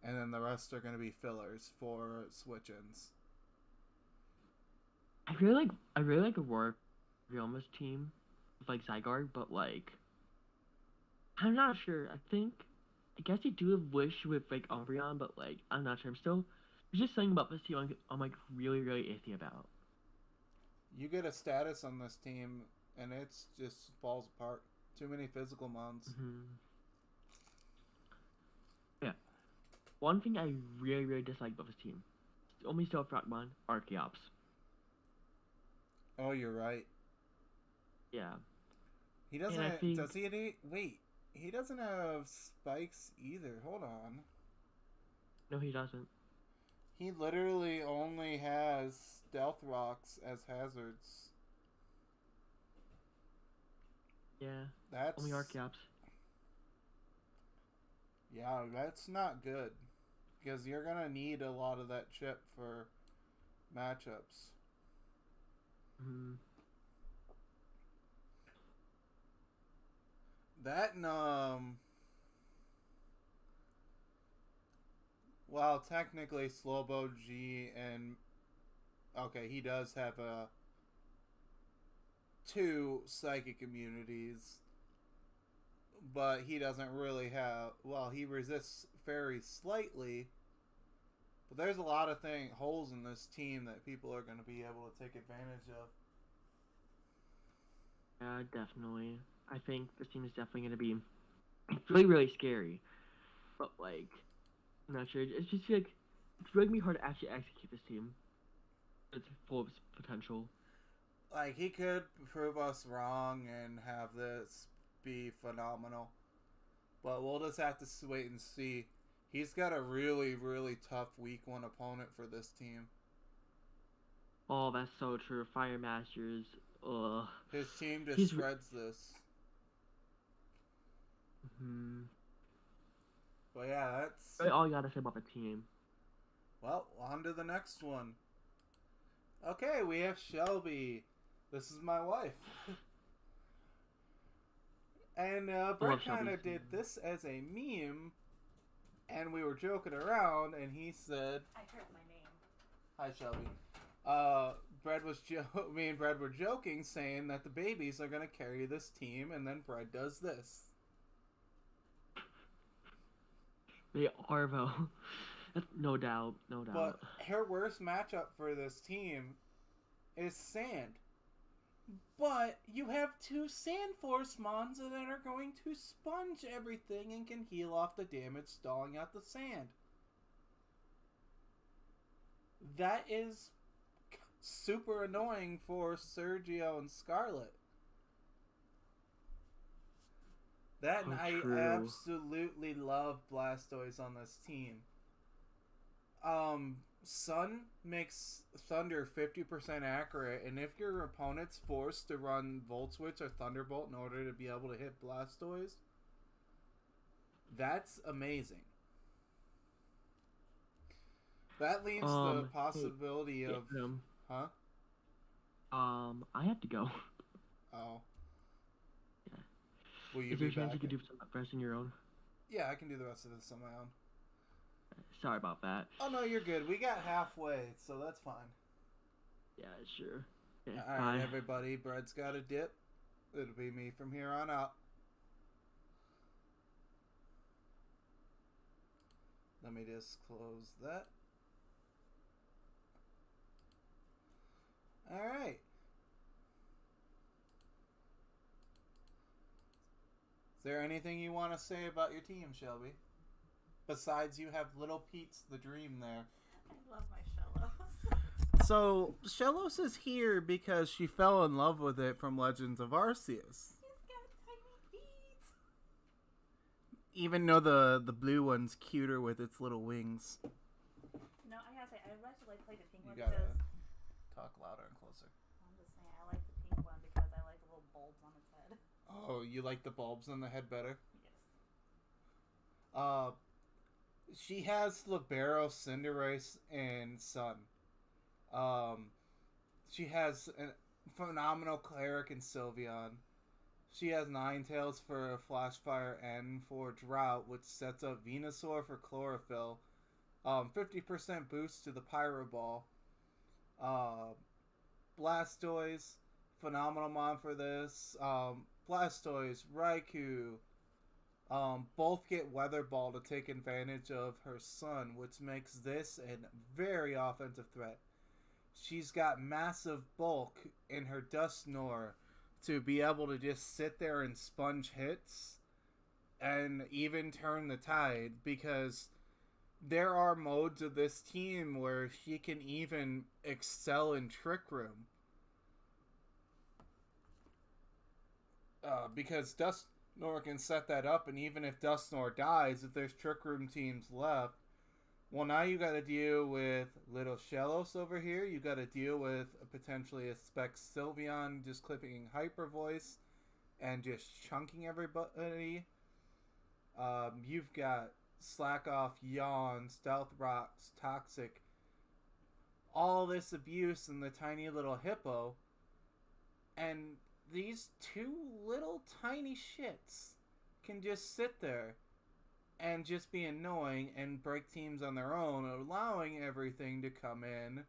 And then the rest are going to be fillers for switch-ins. I really like Aurora Realma's team with like Zygarde, but like I'm not sure. I guess they do have Wish with like Umbreon, but like I'm not sure. There's just something about this team I'm like really iffy about. You get a status on this team and it's just falls apart. Too many physical mons. Mm-hmm. Yeah. One thing I really dislike about this team, only still Frogmon, Archeops. Oh, you're right. Yeah. He doesn't. Does he? Wait, he doesn't have spikes either. Hold on. No, he doesn't. He literally only has stealth rocks as hazards. Yeah. That's only Archeops. Yeah, that's not good. Because you're gonna need a lot of that chip for matchups. Mm-hmm. That and well, technically Slowbo G and okay, he does have two psychic immunities, but he doesn't really have. Well, he resists fairies slightly, but there's a lot of holes in this team that people are going to be able to take advantage of. Yeah, definitely. I think this team is definitely going to be really, really scary. But like, I'm not sure. It's just like it's really gonna be hard to actually execute this team. It's full of potential. Like he could prove us wrong and have this be phenomenal, but we'll just have to wait and see. He's got a really, really tough week one opponent for this team. Oh, that's so true. Fire Masters. Ugh. His team just He's. shreds this. Hmm. But yeah, that's Really all you gotta say about the team. well. On to the next one. Okay, we have Shelby. This is my wife. And Brett kind of did this as a meme, and we were joking around, and he said, I heard my name. "Hi, Shelby." Me and Brett were joking, saying that the babies are gonna carry this team, and then Brett does this. They are though. No doubt, no doubt. But her worst matchup for this team is Sand. But you have two Sand Force Mons that are going to sponge everything and can heal off the damage stalling out the sand. That is super annoying for Sergio and Scarlet. That and I absolutely love Blastoise on this team. Sun makes Thunder 50% accurate, and if your opponent's forced to run Volt Switch or Thunderbolt in order to be able to hit Blastoise, that's amazing. That leaves the possibility of... Huh? I have to go. Oh. Yeah. Will you Is there be a chance back? you could do some rest on your own? Yeah, I can do the rest of this on my own. Sorry about that. Oh, no, you're good. We got halfway, so that's fine. Yeah, sure. Yeah, Alright, everybody. Bread's got a dip. It'll be me from here on out. Let me just close that. Alright. Is there anything you want to say about your team, Shelby? Besides, you have Little Pete's the Dream there. I love my Shellos. So, Shellos is here because she fell in love with it from Legends of Arceus. He's got tiny feet. Even though the blue one's cuter with its little wings. No, I gotta say, I actually like the pink one You gotta because... talk louder and closer. I'm just saying, I like the pink one because I like the little bulbs on its head. Oh, you like the bulbs on the head better? Yes. She has Libero, Cinderace, and Sun. She has a phenomenal Cleric and Sylveon. She has Ninetales for Flashfire and for Drought, which sets up Venusaur for Chlorophyll. 50% boost to the Pyro Ball. Blastoise, phenomenal mon for this. Blastoise, Raikou, both get Weather Ball to take advantage of her Sun, which makes this a very offensive threat. She's got massive bulk in her Dusknoir to be able to just sit there and sponge hits and even turn the tide, because there are modes of this team where she can even excel in Trick Room. Because Dusknoir can set that up, and even if Dusknoir dies, if there's Trick Room teams left, well, now you got to deal with Little Shellos over here. You got to deal with potentially a Spec Sylveon just clipping Hyper Voice and just chunking everybody. You've got Slack Off, Yawn, Stealth Rocks, Toxic. All this abuse in the tiny little hippo. And these two little tiny shits can just sit there and just be annoying and break teams on their own, allowing everything to come in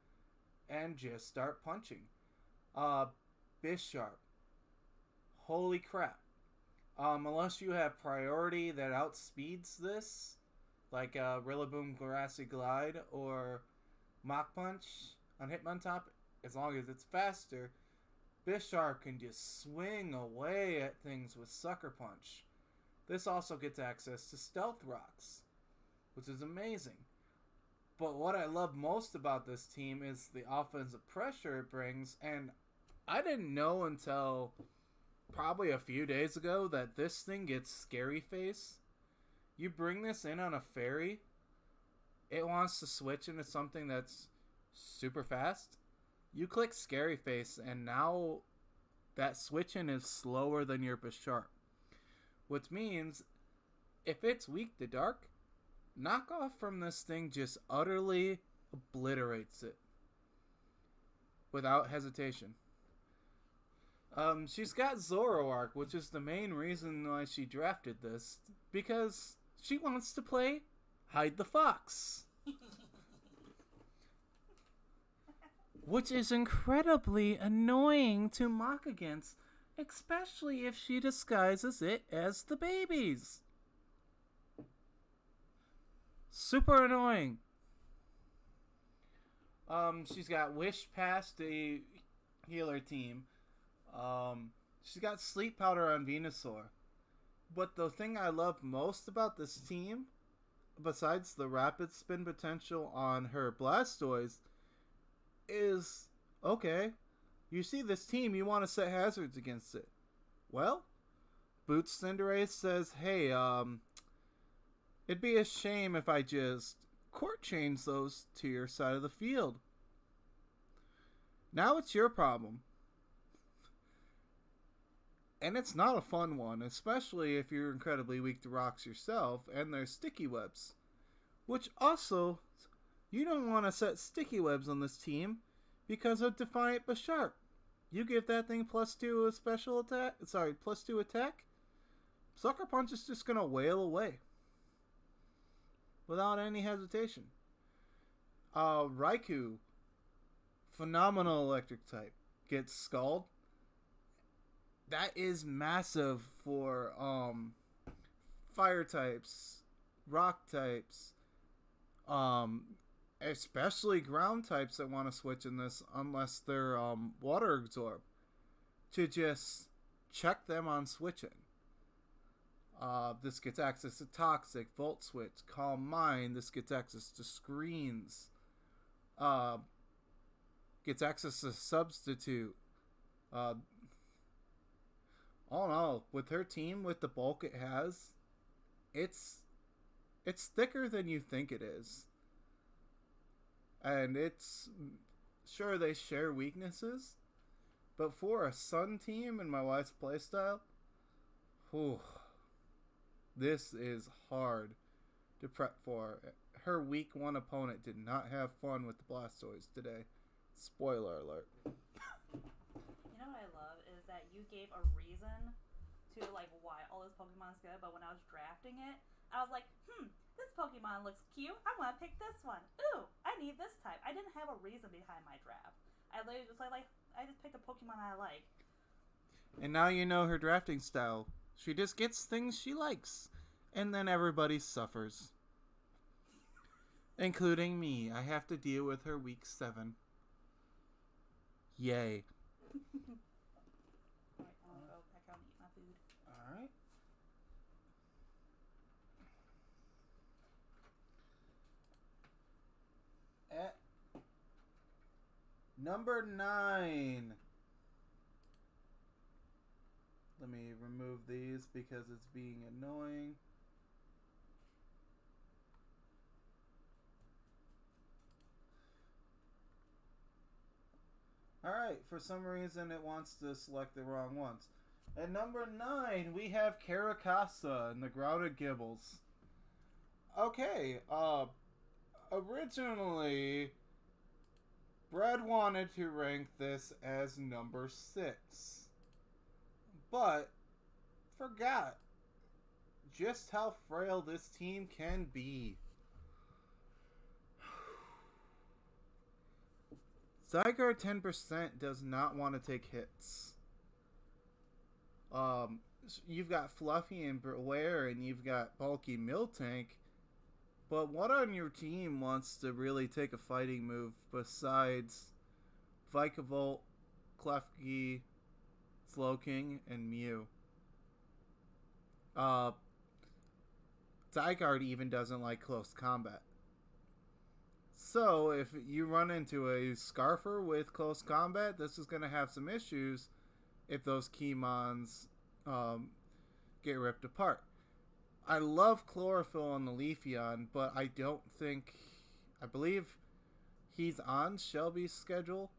and just start punching. Bisharp. Holy crap. Unless you have priority that outspeeds this, like Rillaboom Grassy Glide or Mach Punch on Hitmontop, as long as it's faster, Bisharp can just swing away at things with Sucker Punch. This also gets access to Stealth Rocks, which is amazing. But what I love most about this team is the offensive pressure it brings, and I didn't know until probably a few days ago that this thing gets Scary Face. You bring this in on a fairy, it wants to switch into something that's super fast. You click Scary Face, and now that switch in is slower than your Bisharp. Which means, if it's weak to dark, knockoff from this thing just utterly obliterates it. Without hesitation. She's got Zoroark, which is the main reason why she drafted this. Because she wants to play Hide the Fox. Which is incredibly annoying to mock against, especially if she disguises it as the babies. Super annoying. She's got Wish past the healer team. She's got Sleep Powder on Venusaur. But the thing I love most about this team, besides the rapid spin potential on her Blastoise, is, okay, you see this team, you want to set hazards against it. Well, Boots Cinderace says, hey, it'd be a shame if I just court change those to your side of the field. Now it's your problem. And it's not a fun one, especially if you're incredibly weak to rocks yourself, and there's sticky webs. Which also, you don't want to set sticky webs on this team because of Defiant Bisharp. You give that thing +2 a special attack, +2 attack, Sucker Punch is just going to wail away. Without any hesitation. Raikou, phenomenal electric type, gets Scald. That is massive for fire types, rock types, especially ground types that want to switch in this unless they're water absorb, to just check them on switching. This gets access to Toxic, Volt Switch, Calm Mind. This gets access to Screens. Gets access to Substitute. All in all, with her team, with the bulk it has, it's thicker than you think it is. And it's, sure, they share weaknesses, but for a Sun team in my wife's playstyle, this is hard to prep for. Her week 1 opponent did not have fun with the Blastoise today. Spoiler alert. You know what I love is that you gave a reason to like why all this Pokemon's good, but when I was drafting it, I was like, this Pokemon looks cute. I want to pick this one. Ooh, I need this type. I didn't have a reason behind my draft. I literally just like I just picked a Pokemon I like. And now you know her drafting style. She just gets things she likes, and then everybody suffers. Including me. I have to deal with her week 7. Yay. Alright, I'm gonna go back out and eat my food. Alright. At number 9. Let me remove these because it's being annoying. Alright, for some reason it wants to select the wrong ones. At number 9, we have Caracasa and the Grounded Gibbles. Okay, originally, Brad wanted to rank this as number 6, but forgot just how frail this team can be. Zygarde 10% does not want to take hits. You've got Fluffy and Blair, and you've got bulky Miltank, but what on your team wants to really take a fighting move besides Vikavolt, Klefki, Slowking, and Mew? Zygarde even doesn't like close combat. So if you run into a Scarfer with close combat, this is going to have some issues if those Keymons get ripped apart. I love Chlorophyll on the Leafeon, but I believe he's on Shelby's schedule.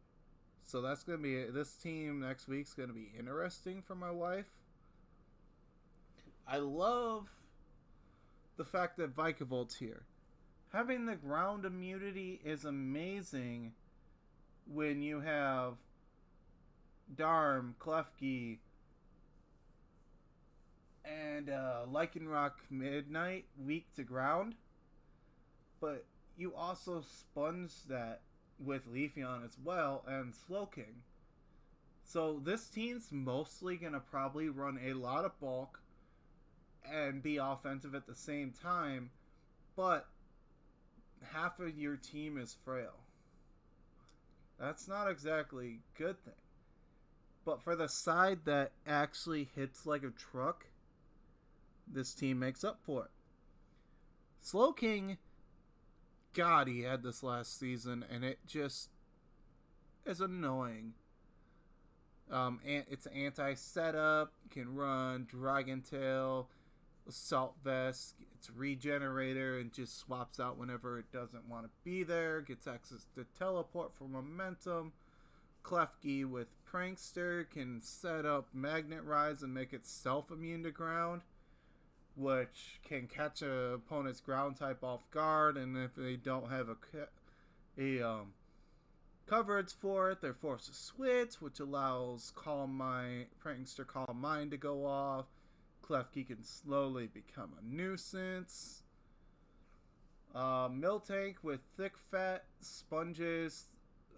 So that's going to be, this team next week's going to be interesting for my wife. I love the fact that Vikavolt's here. Having the ground immunity is amazing when you have Darm, Klefki, and Lycanroc Midnight weak to ground. But you also sponge that with Leafeon as well and Slowking. So this team's mostly going to probably run a lot of bulk and be offensive at the same time, but half of your team is frail. That's not exactly a good thing. But for the side that actually hits like a truck, this team makes up for it. Slowking, God, he had this last season, and it just is annoying. It's anti-setup, can run, Dragon Tail, Assault Vest, it's Regenerator, and just swaps out whenever it doesn't want to be there, gets access to Teleport for momentum. Klefki with Prankster can set up Magnet Rise and make it self-immune to ground, which can catch a opponent's ground type off guard, and if they don't have a coverage for it, they're forced to switch, which allows Prankster Calm Mind to go off. Klefki can slowly become a nuisance. Miltank with Thick Fat sponges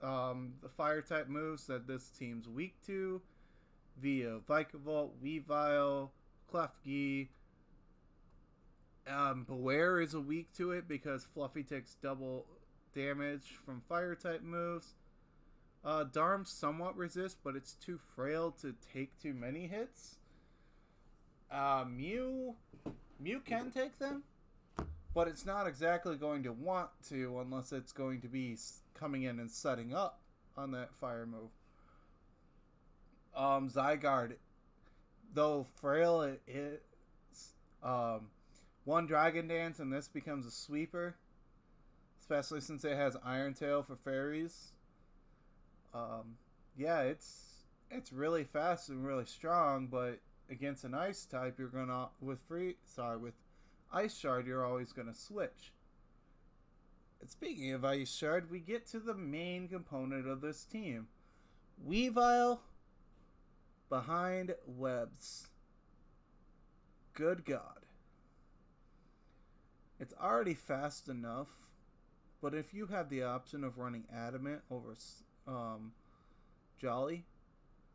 the fire type moves that this team's weak to via Vikavolt, Weavile, Klefki. Beware is weak to it because Fluffy takes double damage from fire type moves. Darm somewhat resists, but it's too frail to take too many hits. Mew can take them, but it's not exactly going to want to unless it's going to be coming in and setting up on that fire move. Zygarde, though frail it is, one Dragon Dance and this becomes a sweeper, especially since it has Iron Tail for fairies. Yeah, it's really fast and really strong, but against an ice type, you're gonna with Ice Shard, you're always gonna switch. And speaking of Ice Shard, we get to the main component of this team. Weavile behind webs. Good God. It's already fast enough, but if you have the option of running Adamant over Jolly,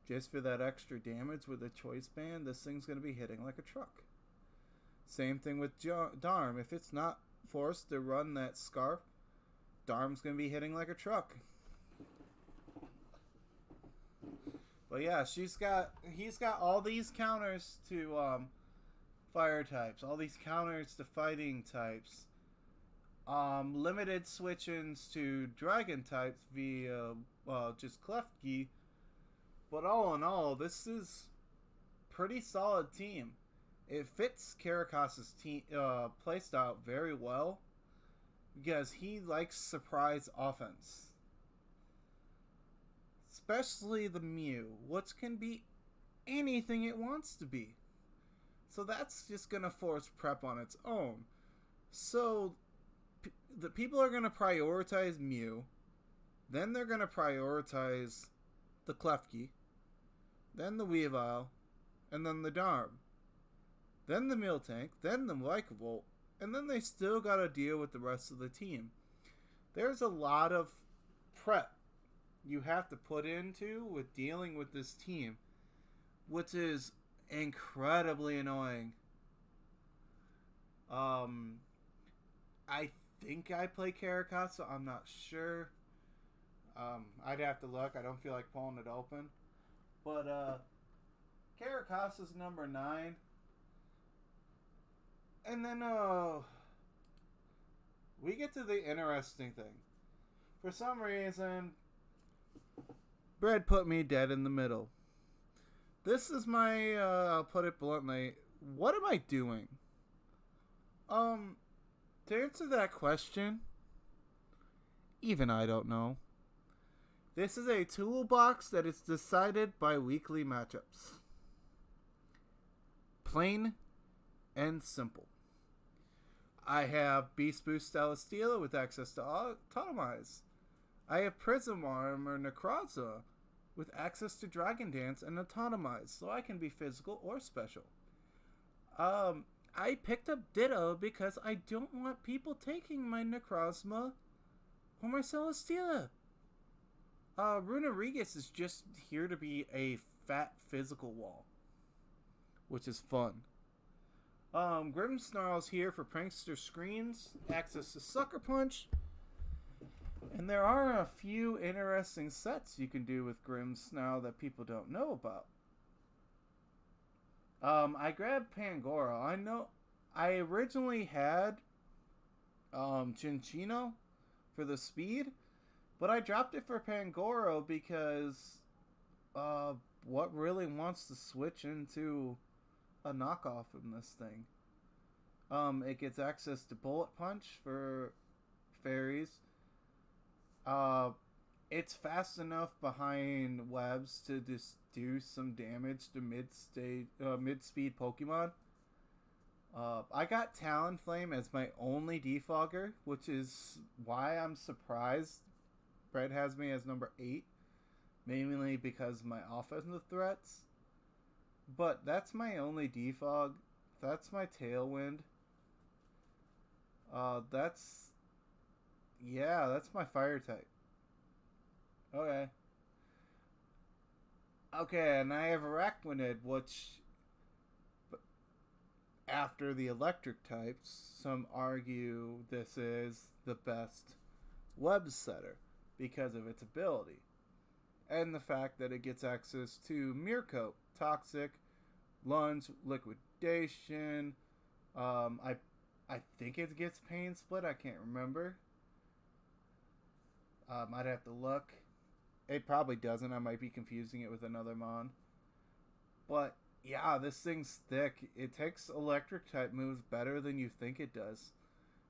just for that extra damage with a Choice Band, this thing's going to be hitting like a truck. Same thing with Darm. If it's not forced to run that Scarf, Darm's going to be hitting like a truck. But yeah, he's got all these counters to fire types, all these counters to fighting types, limited switch-ins to dragon types via just Klefki. But all in all, this is pretty solid team. It fits Karakas's team playstyle very well because he likes surprise offense. Especially the Mew, which can be anything it wants to be. So that's just going to force prep on its own. So the people are going to prioritize Mew Then they're going to prioritize the Klefki, then the Weavile, and then the Darm, then the Miltank, then the Lycavolt, and then they still got to deal with the rest of the team. There's a lot of prep you have to put into with dealing with this team, which is incredibly annoying. I think I play Caracat, so I'm not sure. I'd have to look. I don't feel like pulling it open. But Caracat is number 9. And then we get to the interesting thing. For some reason, Bread put me dead in the middle. This is my, I'll put it bluntly, what am I doing? To answer that question, even I don't know. This is a toolbox that is decided by weekly matchups. Plain and simple. I have Beast Boost Celesteela with access to Automize. I have Prism Armor Necrozma with access to Dragon Dance and Automize, so I can be physical or special. I picked up Ditto because I don't want people taking my Necrozma or my Celesteela. Runerigus is just here to be a fat physical wall, which is fun. Grimmsnarl's here for Prankster Screens, access to Sucker Punch, and there are a few interesting sets you can do with Grimmsnarl that people don't know about. I grabbed Pangoro. I know I originally had Cinccino for the speed, but I dropped it for Pangoro because what really wants to switch into a knockoff in this thing? It gets access to Bullet Punch for fairies. It's fast enough behind webs to just do some damage to mid-speed Pokemon. I got Talonflame as my only defogger, which is why I'm surprised Fred has me as number 8, mainly because of my offensive threats. But that's my only defog. That's my Tailwind. That's my fire type. Okay, and I have Arachnid, which after the electric types, some argue this is the best web setter because of its ability. And the fact that it gets access to Mirko, Toxic, Lunge, Liquidation. I think it gets Pain Split. I can't remember. I'd have to look. It probably doesn't. I might be confusing it with another mon. But yeah, this thing's thick. It takes electric type moves better than you think it does,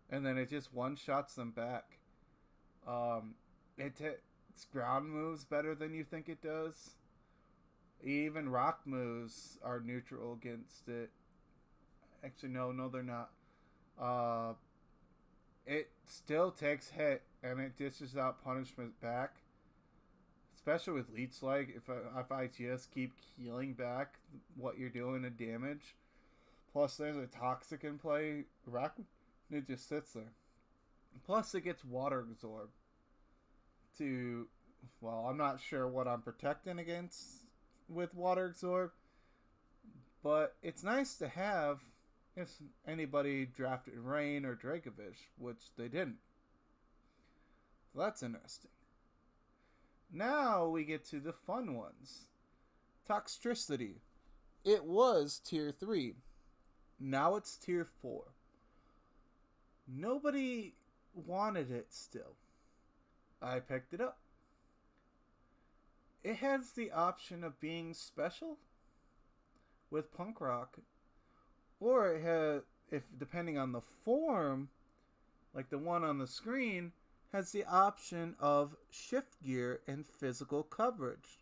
and then it just one-shots them back. It takes ground moves better than you think it does. Even rock moves are neutral against it. Actually, no, they're not. It still takes hit, and it dishes out punishment back. Especially with Leech Like, if I just keep healing back what you're doing to damage. Plus, there's a Toxic in play. It just sits there. Plus, it gets Water Absorb. I'm not sure what I'm protecting against with Water Absorb, but it's nice to have if anybody drafted Rain or Dracovish, which they didn't. So that's interesting. Now we get to the fun ones. Toxtricity. It was tier 3. Now it's tier 4. Nobody wanted it still. I picked it up. It has the option of being special with Punk Rock, or it has, if depending on the form, like the one on the screen, has the option of shift gear and physical coverage.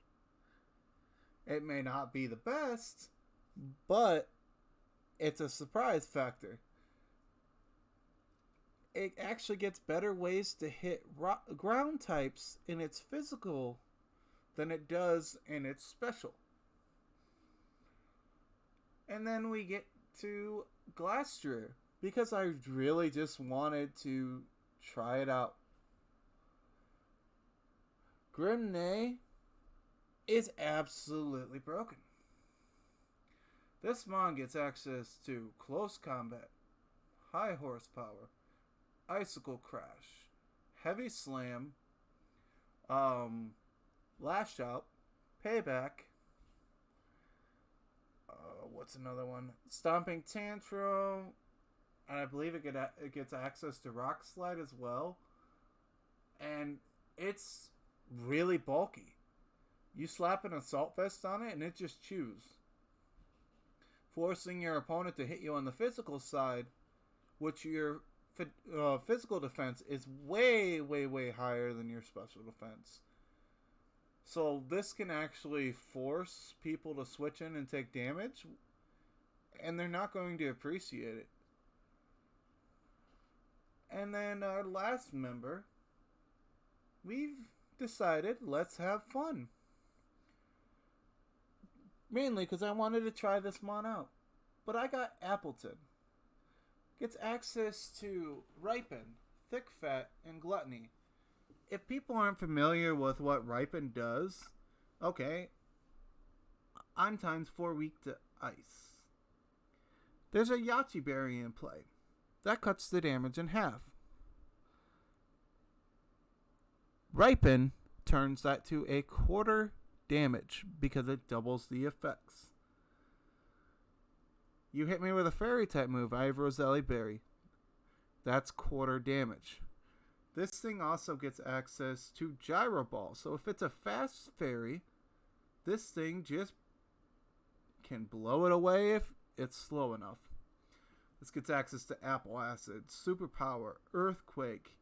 It may not be the best, but it's a surprise factor. it actually gets better ways to hit ground types in its physical than it does in its special. And then we get to Glastrier, because I really just wanted to try it out. Grimnay is absolutely broken. This mon gets access to Close Combat, High Horsepower, Icicle Crash, Heavy Slam, Lash Out, Payback, what's another one? Stomping Tantrum, and I believe it gets access to Rock Slide as well. And it's really bulky. You slap an Assault Vest on it and it just chews, forcing your opponent to hit you on the physical side, which your physical defense is way, way, way higher than your special defense. So this can actually force people to switch in and take damage, and they're not going to appreciate it. And then our last member, we've decided let's have fun. Mainly because I wanted to try this mon out. But I got Appleton. Gets access to Ripen, Thick Fat, and Gluttony. If people aren't familiar with what Ripen does, okay, I'm times 4 weak to ice. There's a Yachi Berry in play. That cuts the damage in half. Ripen turns that to a quarter damage because it doubles the effects. You hit me with a fairy type move, I have Roselli Berry. That's quarter damage. This thing also gets access to Gyro Ball. So if it's a fast fairy, this thing just can blow it away if it's slow enough. This gets access to Apple Acid, Superpower, Earthquake,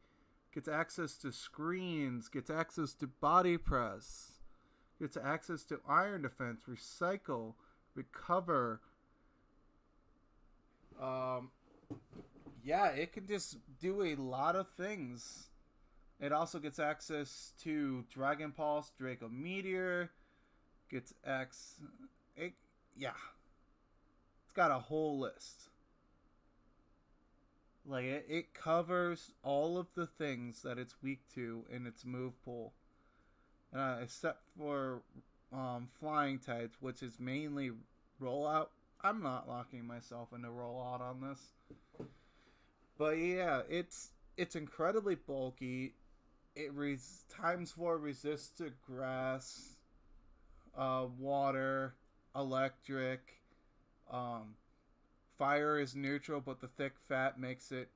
gets access to Screens, gets access to Body Press, gets access to Iron Defense, Recycle, Recover. Yeah, it can just do a lot of things. It also gets access to Dragon Pulse, Draco Meteor, gets yeah. It's got a whole list. Like, it covers all of the things that it's weak to in its move pool. Except for flying types, which is mainly rollout. I'm not locking myself into rollout on this. But yeah, it's incredibly bulky. It times 4 resists to grass, water, electric. Fire is neutral, but the thick fat makes it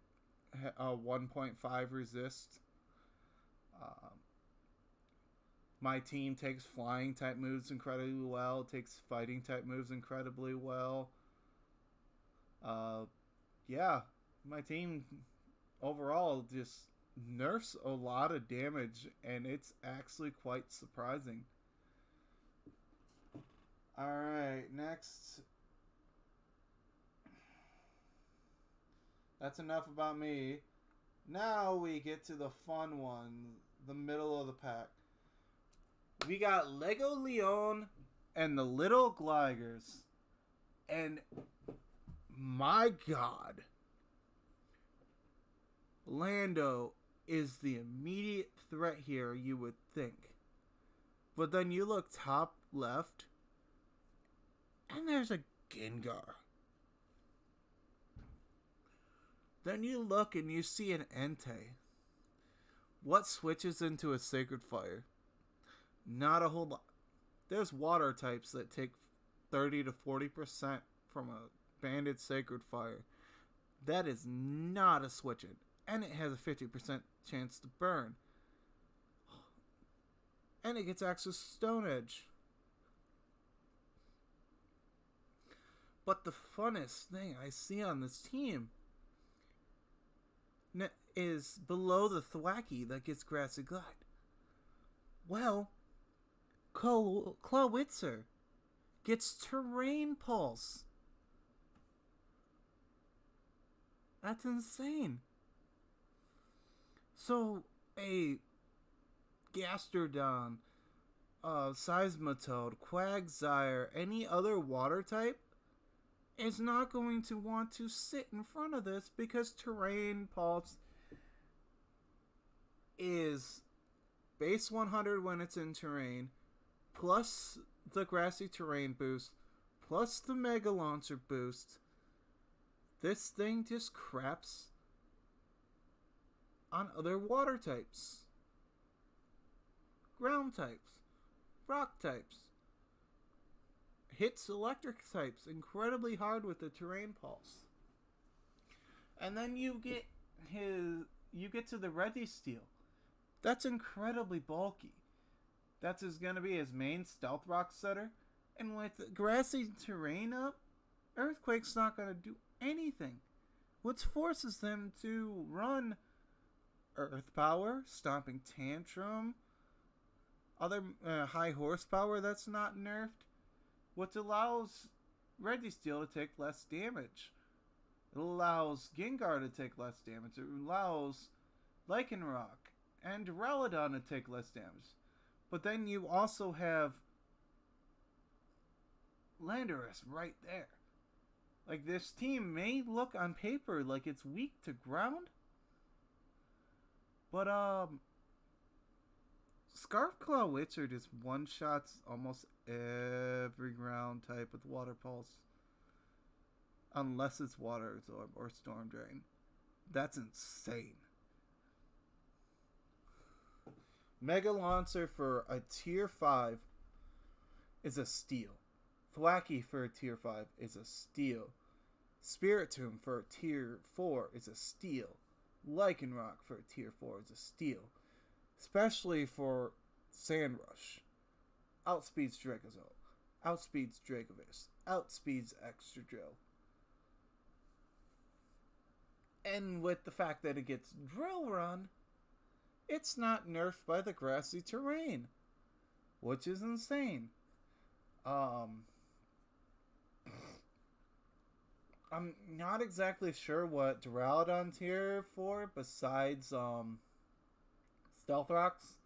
1.5 resist. My team takes flying type moves incredibly well. Takes fighting type moves incredibly well. Yeah, my team overall just nerfs a lot of damage, and it's actually quite surprising. Alright, next. That's enough about me. Now we get to the fun one, the middle of the pack. We got Lego Leon and the Little Gligers. And my god, Lando is the immediate threat here, you would think. But then you look top left, and there's a Gengar. Then you look and you see an Entei. What switches into a Sacred Fire? Not a whole lot. There's water types that take 30 to 40% from a banded Sacred Fire. That is not a switch in. And it has a 50% chance to burn. And it gets access to Stone Edge. But the funnest thing I see on this team is below the Thwacky that gets Grassy Glide. Well, Clawitzer gets Terrain Pulse. That's insane. So, a Gastrodon, Seismitoad, Quagsire, any other water type is not going to want to sit in front of this because Terrain Pulse is base 100 when it's in terrain, plus the Grassy Terrain boost, plus the Mega Launcher boost. This thing just craps on other water types, ground types, rock types. Hits electric types incredibly hard with the Terrain Pulse. And then you get to the Registeel. That's incredibly bulky. That's gonna be his main Stealth Rock setter. And with Grassy Terrain up, Earthquake's not gonna do anything. Which forces them to run Earth Power, Stomping Tantrum, other high horsepower that's not nerfed, which allows Registeel to take less damage. It allows Gengar to take less damage. It allows Lycanroc and Duraludon to take less damage. But then you also have Landorus right there. Like, this team may look on paper like it's weak to ground, but Scarfclaw Witcher just one-shots almost every ground type with Water Pulse. Unless it's Water Absorb or Storm Drain. That's insane. Mega Lancer for a tier 5 is a steal. Thwackey for a tier 5 is a steal. Spiritomb for a tier 4 is a steal. Lycanroc for a tier 4 is a steal. Especially for Sandrush. Outspeeds Dracozolt. Outspeeds Dracovish. Outspeeds Excadrill. And with the fact that it gets Drill Run, it's not nerfed by the Grassy Terrain, which is insane. I'm not exactly sure what Duraludon's here for besides Stealth Rocks,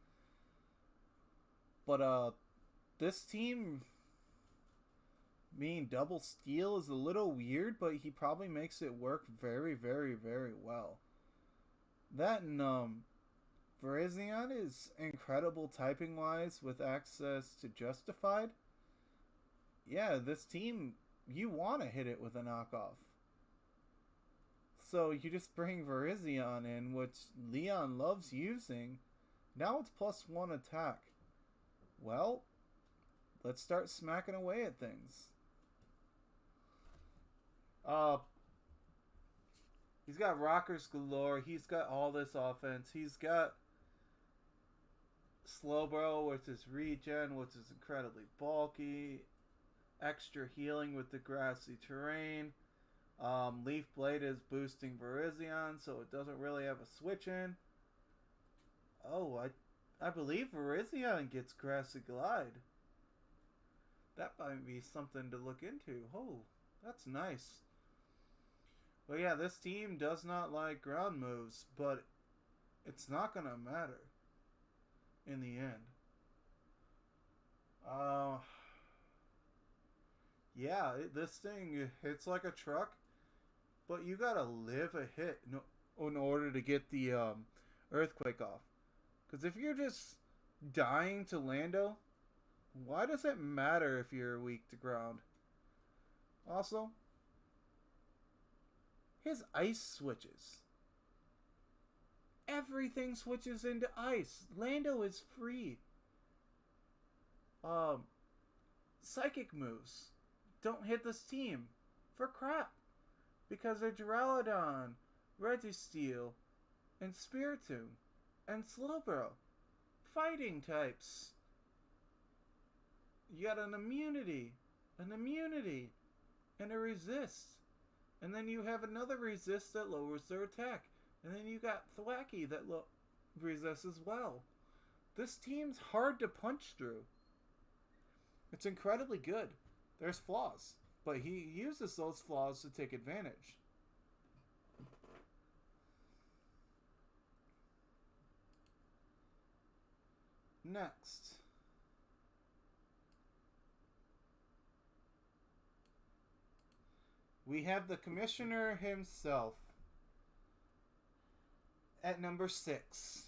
but this team being double steal is a little weird, but he probably makes it work very, very, very well. That and Virizion is incredible typing wise with access to Justified. Yeah, this team, you want to hit it with a knockoff. So you just bring Virizion in, which Leon loves using. Now it's +1 attack. Well, let's start smacking away at things. He's got rockers galore. He's got all this offense. He's got Slowbro, which is regen, which is incredibly bulky. Extra healing with the Grassy Terrain. Leaf Blade is boosting Virizion, so it doesn't really have a switch in. Oh, I believe Virizion gets Grassy Glide. That might be something to look into. Oh, that's nice. But yeah, this team does not like ground moves, but it's not going to matter in the end. Yeah, this thing hits like a truck, but you gotta live a hit in order to get the Earthquake off. Because if you're just dying to Lando, why does it matter if you're weak to ground? Also, his ice switches. Everything switches into ice. Lando is free. Psychic moves don't hit this team for crap. Because they're Duraludon, Registeel, and Spiritomb, and Slowbro. Fighting types. You got an immunity, and a resist. And then you have another resist that lowers their attack. And then you got Thwackey that resists as well. This team's hard to punch through. It's incredibly good. There's flaws, but he uses those flaws to take advantage. next, we have the commissioner himself at number 6.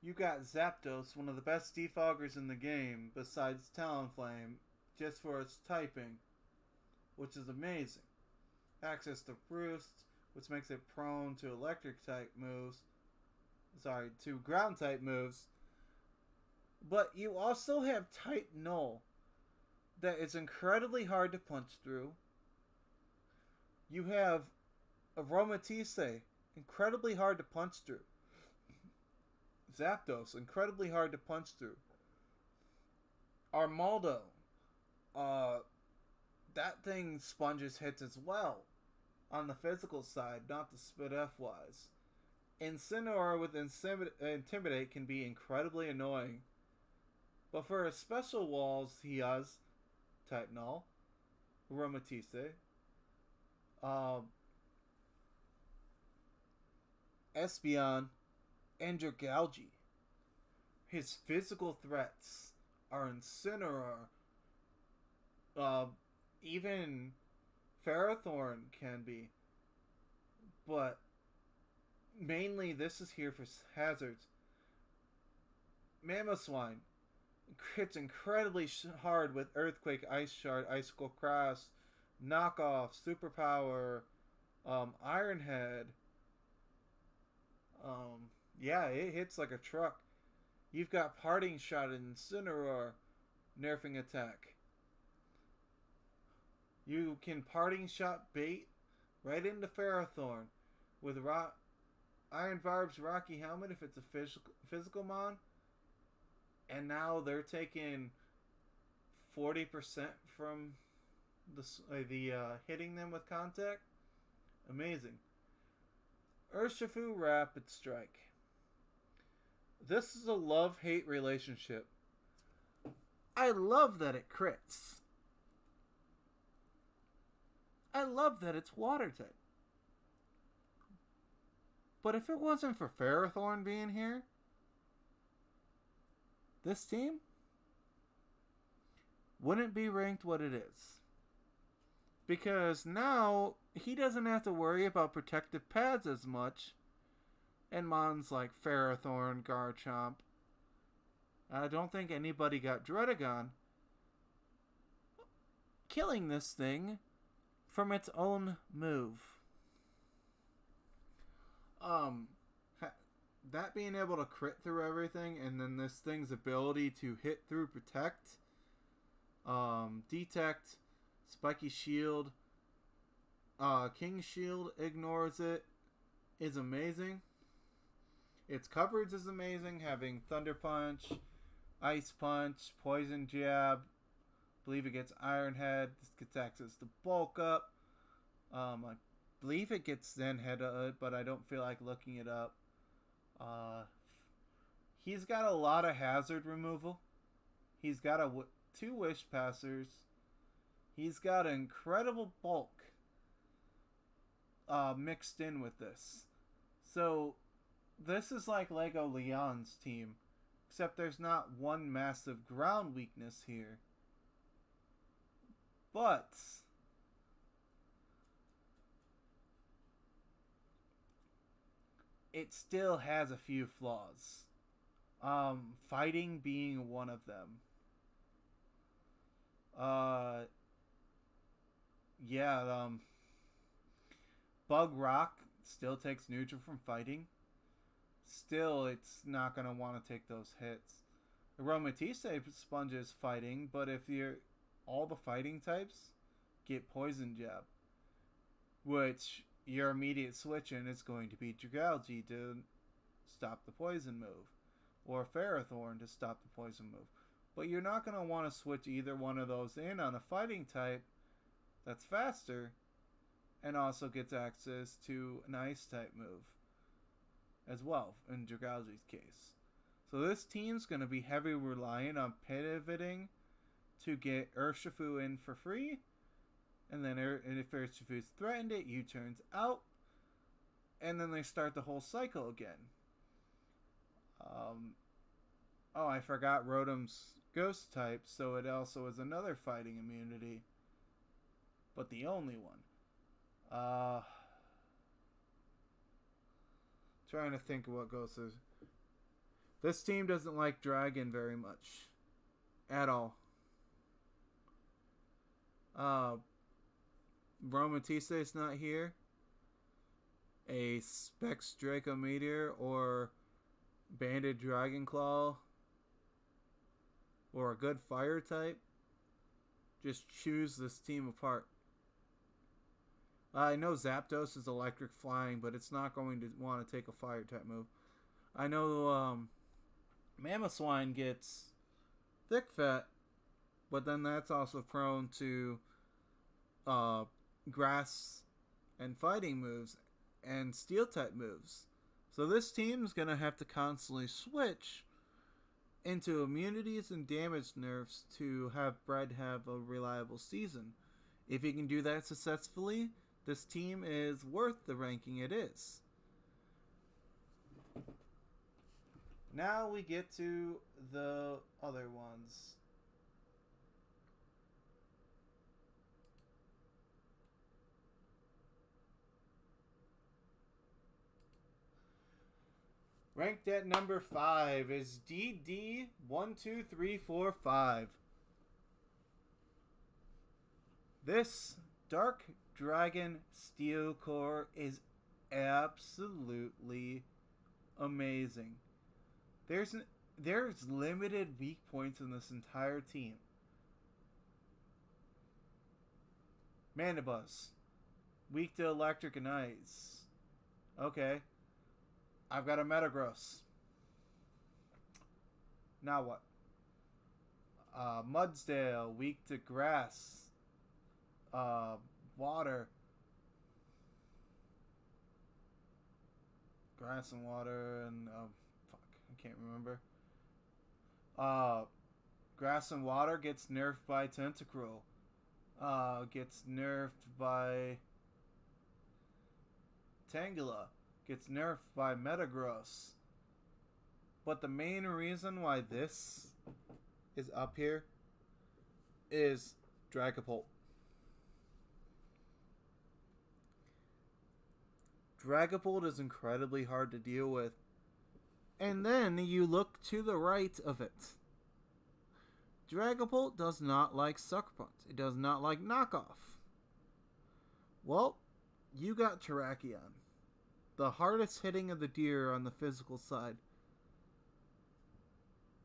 You got Zapdos, one of the best defoggers in the game, besides Talonflame, just for its typing, which is amazing. Access to Roost, which makes it prone to electric type moves. To ground type moves. But you also have type Null that is incredibly hard to punch through. You have Aromatisse, incredibly hard to punch through. Zapdos, incredibly hard to punch through. Armaldo, that thing sponges hits as well on the physical side, not the spit F wise. Incineroar with Intimidate can be incredibly annoying. But for his special walls, he has Type Null, Aromatisse, Espeon, and Dragalge. His physical threats are Incineroar. Even Ferrothorn can be. But mainly this is here for hazards. Mamoswine hits incredibly hard with Earthquake, Ice Shard, Icicle Cross, Knockoff, Superpower, Iron Head. Yeah, it hits like a truck. You've got Parting Shot and Incineroar, nerfing attack. You can Parting Shot bait right into Ferrothorn with Iron Barb's Rocky Helmet if it's a physical mon. And now they're taking 40% from the hitting them with contact. Amazing. Urshifu Rapid Strike. This is a love-hate relationship. I love that it crits. I love that it's water type. But if it wasn't for Ferrothorn being here, this team wouldn't be ranked what it is. Because now he doesn't have to worry about protective pads as much. And mons like Ferrothorn, Garchomp. I don't think anybody got Dredagon. Killing this thing from its own move. That being able to crit through everything, and then this thing's ability to hit through Protect, Detect, Spiky Shield, King Shield ignores it, is amazing. Its coverage is amazing, having Thunder Punch, Ice Punch, Poison Jab. I believe it gets Iron Head. This gets access to Bulk Up. I believe it gets Zen Head, but I don't feel like looking it up. He's got a lot of hazard removal. He's got 2 Wish Passers. He's got an incredible bulk mixed in with this. So this is like Lego Leon's team, except there's not one massive ground weakness here. But it still has a few flaws. Fighting being one of them. Bug Rock still takes neutral from fighting. Still, it's not going to want to take those hits. Aromatisse sponges fighting, but if all the fighting types get Poison Jab, which your immediate switch in is going to be Dragalge to stop the poison move, or Ferrothorn to stop the poison move. But you're not going to want to switch either one of those in on a fighting type that's faster and also gets access to an ice type move as well in Dragalge's case. So this team's going to be heavily reliant on pivoting to get Urshifu in for free. And then if Urshifu's threatened, it U-turns out. And then they start the whole cycle again. Oh, I forgot Rotom's ghost type, so it also is another fighting immunity. But the only one. Trying to think of what ghost is. This team doesn't like Dragon very much. At all. Romatisse is not here. A Specs Draco Meteor or Banded Dragon Claw or a good fire type. Just choose this team apart. I know Zapdos is electric flying, but it's not going to want to take a fire type move. I know Mamoswine gets Thick Fat, but then that's also prone to grass and fighting moves and steel type moves. So this team's going to have to constantly switch into immunities and damage nerfs to have Bread have a reliable season. If he can do that successfully, this team is worth the ranking it is. Now we get to the other ones. Ranked at number 5 is DD12345. This Dark Dragon Steel Core is absolutely amazing. There's limited weak points in this entire team. Mandibuzz, weak to electric and ice. Okay. I've got a Metagross. Now what? Mudsdale, weak to grass. Water. Grass and water and fuck, I can't remember. Grass and water gets nerfed by Tentacruel. Gets nerfed by Tangela. Gets nerfed by Metagross. But the main reason why this is up here is Dragapult. Dragapult is incredibly hard to deal with. And then you look to the right of it. Dragapult does not like Sucker Punch. It does not like Knockoff. Well, you got Terrakion. The hardest hitting of the deer on the physical side.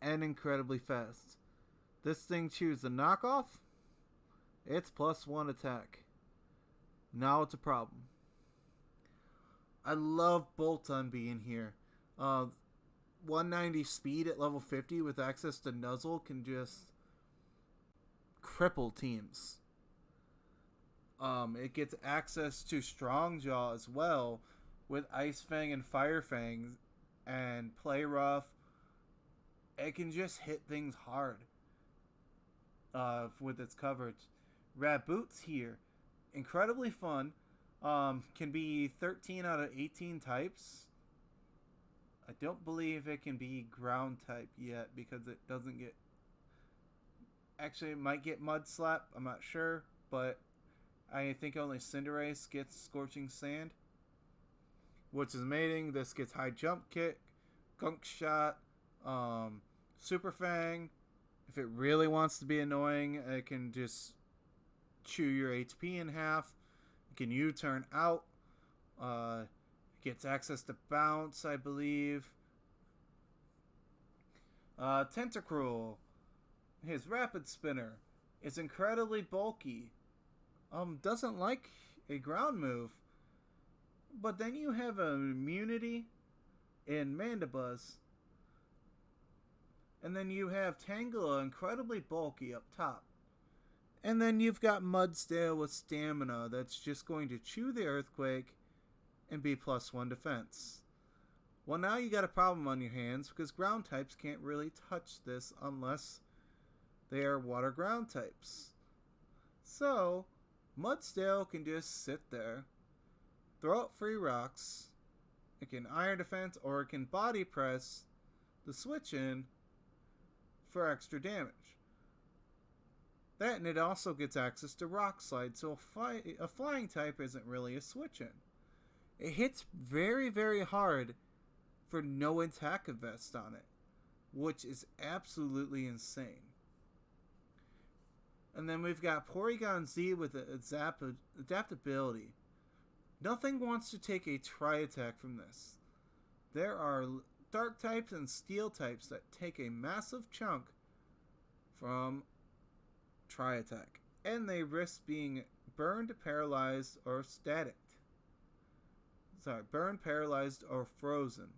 And incredibly fast. This thing chews the Knockoff. It's +1 attack. Now it's a problem. I love Bolton being here. 190 speed at level 50 with access to Nuzzle can just cripple teams. It gets access to Strong Jaw as well with Ice Fang and Fire Fang and Play Rough. It can just hit things hard with its coverage. Raboot's here. Incredibly fun. Can be 13 out of 18 types. I don't believe it can be ground type yet because it doesn't get... Actually, it might get Mud Slap. I'm not sure. But I think only Cinderace gets Scorching Sand. Which is amazing. This gets High Jump Kick, Gunk Shot, Super Fang. If it really wants to be annoying, it can just chew your HP in half. It can U-turn out. Gets access to Bounce, I believe. Tentacruel, his Rapid Spinner, is incredibly bulky. Doesn't like a ground move. But then you have an immunity in Mandibuzz. And then you have Tangela, incredibly bulky up top. And then you've got Mudsdale with Stamina that's just going to chew the Earthquake and be +1 defense. Well, now you got a problem on your hands because ground types can't really touch this unless they are water ground types. So, Mudsdale can just sit there, throw out free rocks, it can Iron Defense or it can Body Press the switch in for extra damage. That, and it also gets access to Rock Slide, so a flying type isn't really a switch-in. It hits very, very hard for no attack invest on it, which is absolutely insane. And then we've got Porygon Z with adaptability. Nothing wants to take a tri-attack from this. There are dark types and steel types that take a massive chunk from tri-attack, and they risk being burned, paralyzed, or static. Burned, paralyzed, or frozen.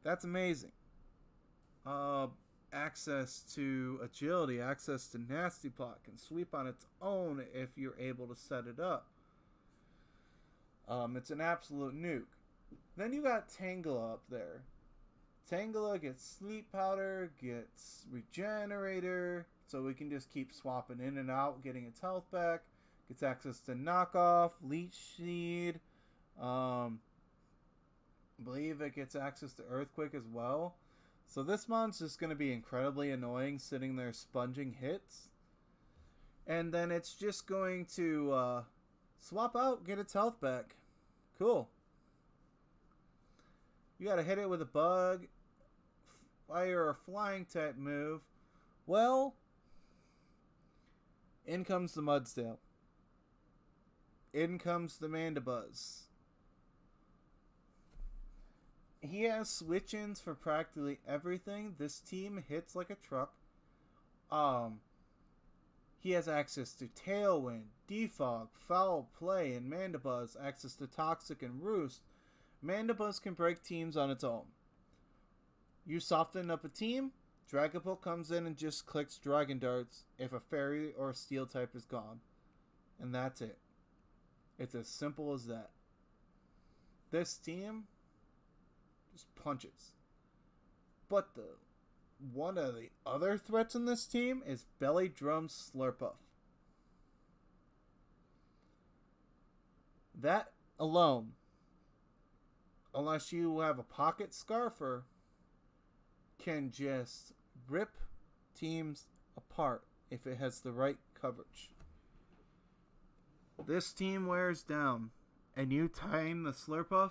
That's amazing. Access to agility, access to Nasty Plot, can sweep on its own if you're able to set it up. It's an absolute nuke. Then you got Tangela up there. Tangela gets Sleep Powder, gets Regenerator, so we can just keep swapping in and out, getting its health back. Gets access to Knockoff, Leech Seed. I believe it gets access to Earthquake as well. So this mon's just going to be incredibly annoying, sitting there sponging hits. And then it's just going to swap out, get its health back. Cool. You got to hit it with a bug, fire or flying type move. Well, in comes the Mudsdale. In comes the Mandibuzz. He has switch-ins for practically everything. This team hits like a truck. He has access to Tailwind, Defog, Foul Play, and Mandibuzz. Access to Toxic and Roost. Mandibuzz can break teams on its own. You soften up a team, Dragapult comes in and just clicks Dragon Darts if a Fairy or a Steel type is gone. And that's it. It's as simple as that. This team just punches. But one of the other threats in this team is Belly Drum Slurpuff. That alone, unless you have a Pocket Scarfer, can just rip teams apart if it has the right coverage. This team wears down, and you time the Slurpuff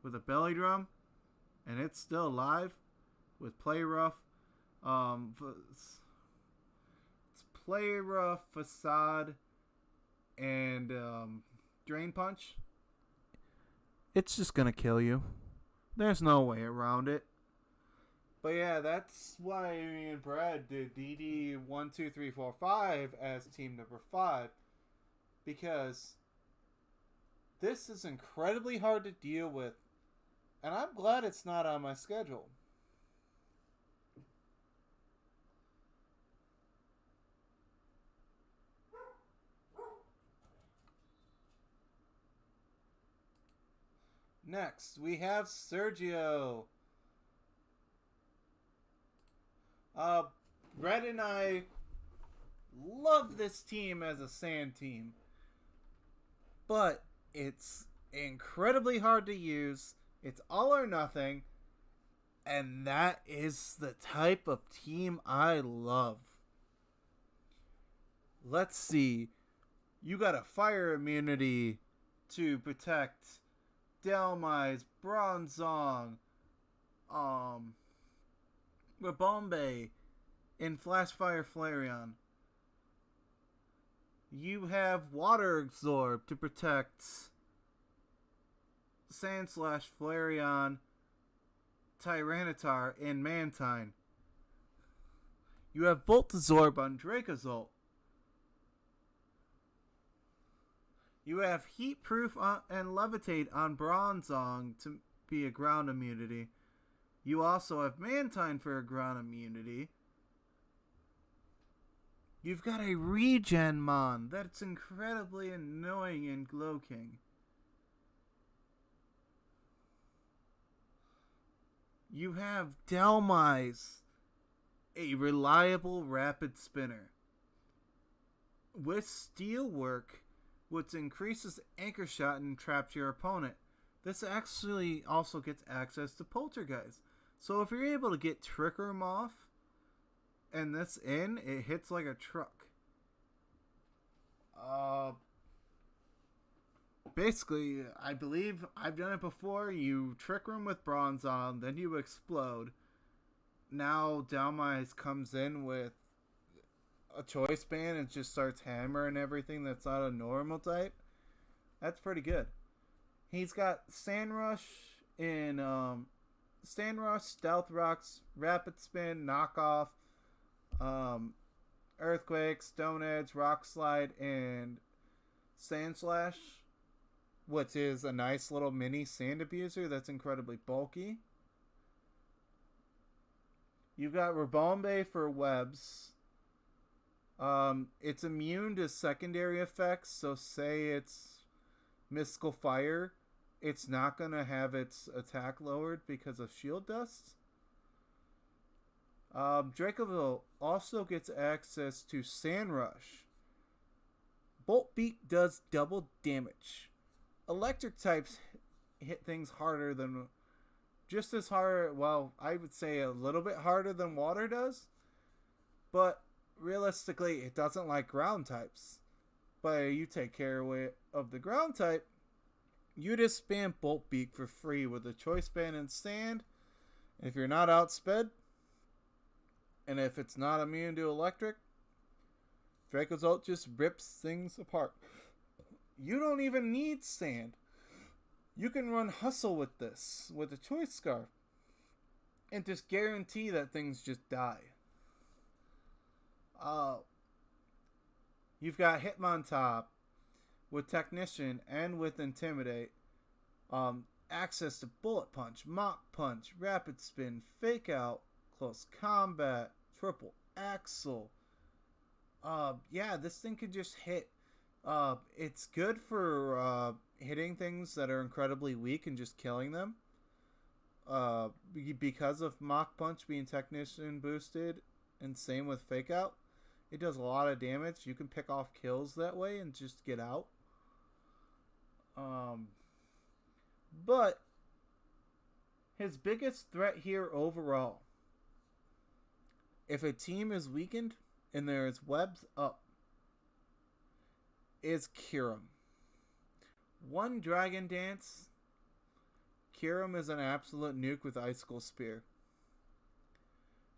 with a Belly Drum, and it's still alive with Play Rough. It's Play Rough, Facade, and Drain Punch. It's just gonna kill you. There's no way around it. But yeah, that's why me and Brad did DD 1, 2, 3, 4, 5 as team number 5. Because this is incredibly hard to deal with. And I'm glad it's not on my schedule. Next, we have Sergio. Brett and I love this team as a sand team. But it's incredibly hard to use. It's all or nothing. And that is the type of team I love. Let's see. You got a fire immunity to protect Dhelmise, Bronzong, Rabombe, and Flashfire Flareon. You have Water Absorb to protect Sandslash, Flareon, Tyranitar, and Mantine. You have Volt Absorb on Dracozolt. You have Heat Proof and Levitate on Bronzong to be a ground immunity. You also have Mantine for a ground immunity. You've got a Regen Mon that's incredibly annoying in Glowking. You have Dhelmise, a reliable rapid spinner. With Steelwork, which increases Anchor Shot and traps your opponent. This actually also gets access to Poltergeist. So if you're able to get Trick Room off and this in, it hits like a truck. Basically, I believe I've done it before. You Trick Room with Bronze on, then you explode. Now Dalmise comes in with a choice band and just starts hammering everything that's not a normal type. That's pretty good. He's got Sand Rush in Sand Rush, Stealth Rocks, Rapid Spin, Knockoff, Earthquake, Stone Edge, Rock Slide, and Sand Slash, which is a nice little mini sand abuser that's incredibly bulky. You've got Rabombe for webs. It's immune to secondary effects, so say it's Mystical Fire, it's not going to have its attack lowered because of shield dust. Dracoville also gets access to Sand Rush. Bolt Beak does double damage. Electric types hit things harder than... just as hard, well, I would say a little bit harder than water does. But realistically, it doesn't like ground types. But you take care of the ground type, you just spam Bolt Beak for free with a choice band and sand. If you're not outsped, and if it's not immune to electric, Draco's ult just rips things apart. You don't even need sand. You can run Hustle with this, with a choice scarf, and just guarantee that things just die. You've got Hitmontop with Technician and with Intimidate. Access to Bullet Punch, Mach Punch, Rapid Spin, Fake Out, Close Combat, Triple Axle. Yeah, this thing could just hit. It's good for hitting things that are incredibly weak and just killing them. Because of Mach Punch being Technician boosted, and same with Fake Out. It does a lot of damage. You can pick off kills that way and just get out. But his biggest threat here overall, if a team is weakened and there is webs up, is Kyurem. One Dragon Dance, Kyurem is an absolute nuke with Icicle Spear.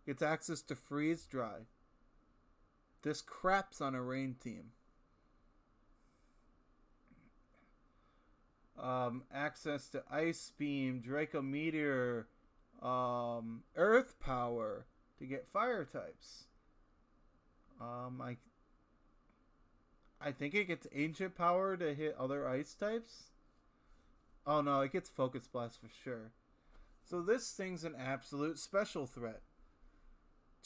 Gets access to Freeze Dry. This craps on a rain team. Access to Ice Beam, Draco Meteor, Earth Power to get fire types. I think it gets Ancient Power to hit other ice types. Oh no, it gets Focus Blast for sure. So this thing's an absolute special threat.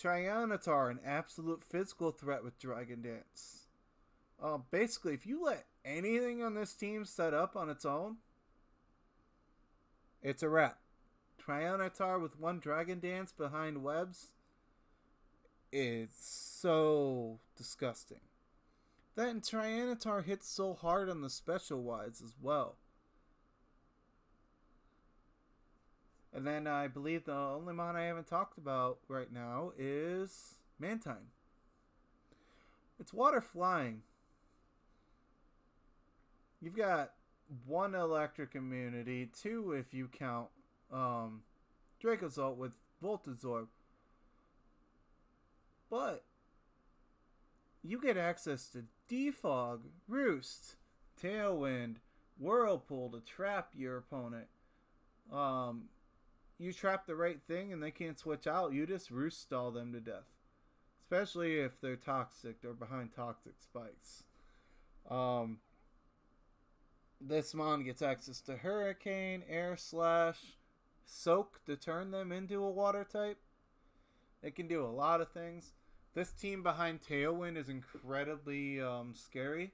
Trianatar, an absolute physical threat with Dragon Dance. Basically, if you let anything on this team set up on its own, it's a wrap. Trianatar with one Dragon Dance behind webs, it's so disgusting. Then Trianatar hits so hard on the special wides as well. And then I believe the only mon I haven't talked about right now is Mantine. It's water flying. You've got one electric immunity, two if you count Draco's ult with Voltazorb. But you get access to Defog, Roost, Tailwind, Whirlpool to trap your opponent. You trap the right thing and they can't switch out, you just Roost stall them to death. Especially if they're toxic or behind toxic spikes. This mon gets access to Hurricane, Air Slash, Soak to turn them into a water type. It can do a lot of things. This team behind Tailwind is incredibly scary.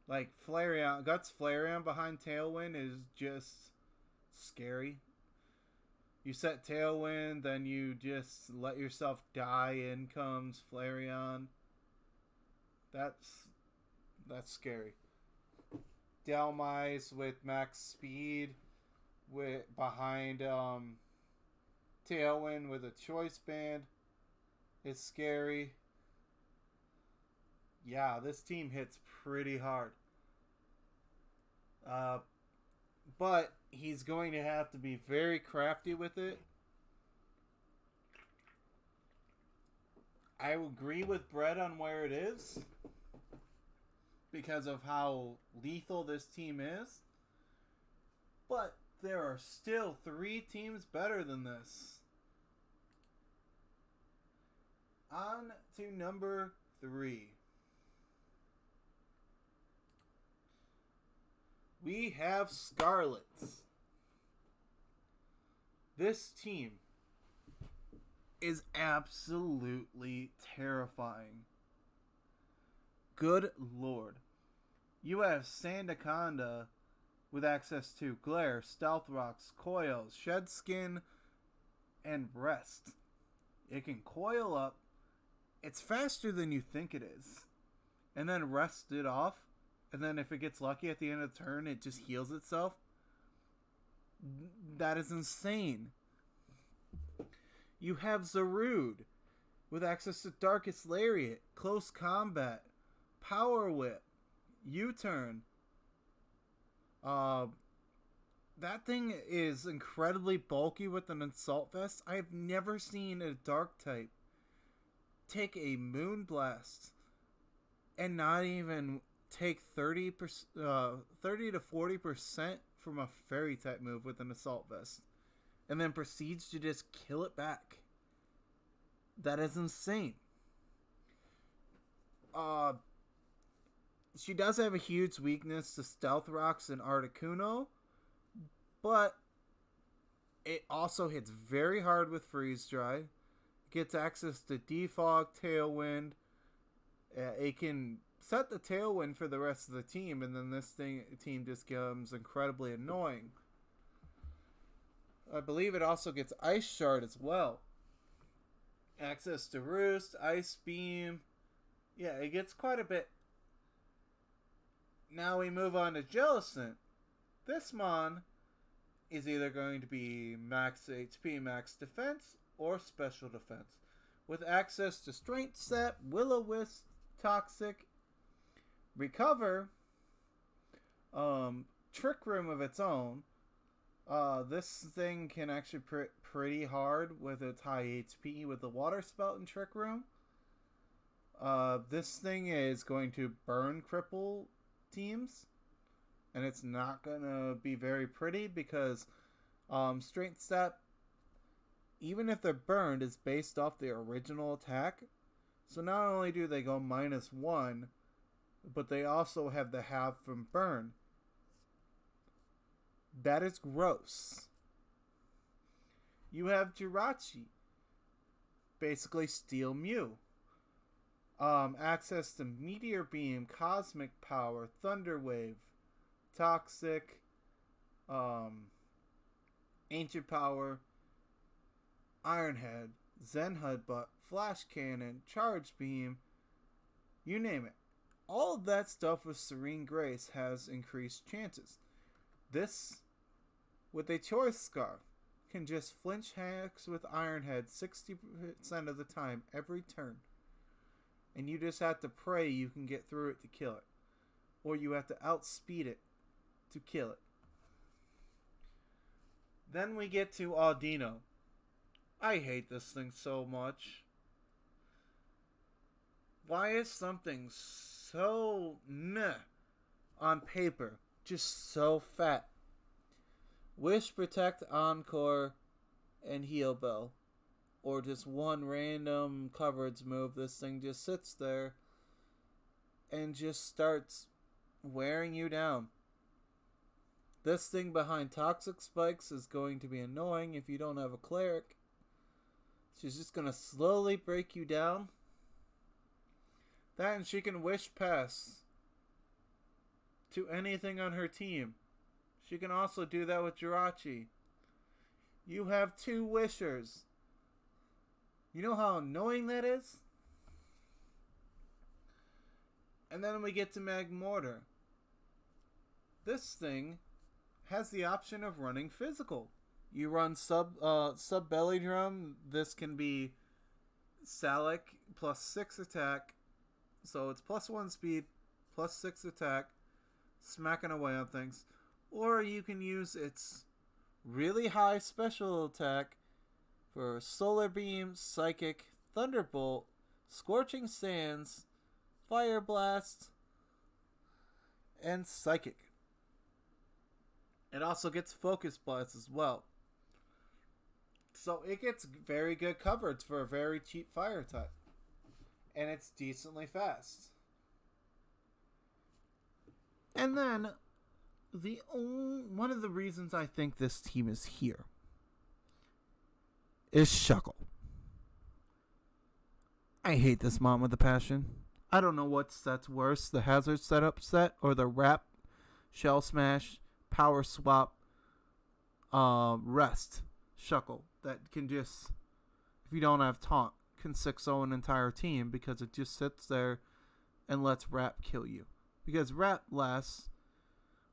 Like Flareon, Guts Flareon behind Tailwind is just scary. You set Tailwind, then you just let yourself die. In comes Flareon. That's scary. Dhelmise with max speed behind Tailwind with a choice band is scary. Yeah, this team hits pretty hard. But he's going to have to be very crafty with it. I agree with Brett on where it is because of how lethal this team is. But there are still 3 teams better than this. On to number 3. We have Scarlets. This team is absolutely terrifying. Good lord. You have Sandaconda with access to Glare, Stealth Rocks, Coils, Shed Skin, and Rest. It can coil up. It's faster than you think it is. And then rest it off. And then if it gets lucky at the end of the turn, it just heals itself. That is insane. You have Zarude with access to Darkest Lariat, Close Combat, Power Whip, U-Turn. That thing is incredibly bulky with an Assault Vest. I have never seen a Dark type take a Moonblast and not even take 30 to 40% from a Fairy type move with an Assault Vest, and then proceeds to just kill it back. That is insane. She does have a huge weakness to Stealth Rocks and Articuno, but it also hits very hard with Freeze Dry. Gets access to Defog, Tailwind. It can set the Tailwind for the rest of the team, and then this team just becomes incredibly annoying. I believe it also gets Ice Shard as well. Access to Roost, Ice Beam. Yeah, it gets quite a bit. Now we move on to Jellicent. This Mon is either going to be max HP, max defense, or special defense. With access to Strength Set, Will-O-Wisp, Toxic, Recover, Trick Room of its own. This thing can actually pretty hard with its high HP with the Water Spout and Trick Room. This thing is going to burn cripple teams, and it's not going to be very pretty because Strength Step, even if they're burned, is based off the original attack. So not only do they go -1, but they also have the half from burn. That is gross. You have Jirachi, basically Steel Mew. Access to Meteor Beam, Cosmic Power, Thunder Wave, Toxic, Ancient Power, Iron Head, Zen Headbutt, Flash Cannon, Charge Beam, you name it. All of that stuff with Serene Grace has increased chances. This, with a Choice Scarf, can just flinch hacks with Iron Head 60% of the time every turn. And you just have to pray you can get through it to kill it. Or you have to outspeed it to kill it. Then we get to Audino. I hate this thing so much. Why is something so meh on paper just so fat? Wish, Protect, Encore, and Heal Bell. Or just one random coverage move. This thing just sits there and just starts wearing you down. This thing behind Toxic Spikes is going to be annoying if you don't have a Cleric. She's just going to slowly break you down. That, and she can Wish Pass to anything on her team. She can also do that with Jirachi. You have 2 Wishers. You know how annoying that is? And then we get to Magmortar. this thing has the option of running physical. You run sub belly drum. This can be Salic plus 6 attack, so it's plus 1 speed, plus 6 attack, smacking away on things. Or you can use its really high special attack for Solar Beam, Psychic, Thunderbolt, Scorching Sands, Fire Blast, and Psychic. It also gets Focus Blast as well. So it gets very good coverage for a very cheap fire type. And it's decently fast. And then, one of the reasons I think this team is here is Shuckle. I hate this mom with a passion. I don't know what set's worse, the Hazard Setup set or the Wrap, Shell Smash, Power Swap, Rest Shuckle that can just, if you don't have Taunt, can 6-0 an entire team because it just sits there and lets Wrap kill you. Because Wrap lasts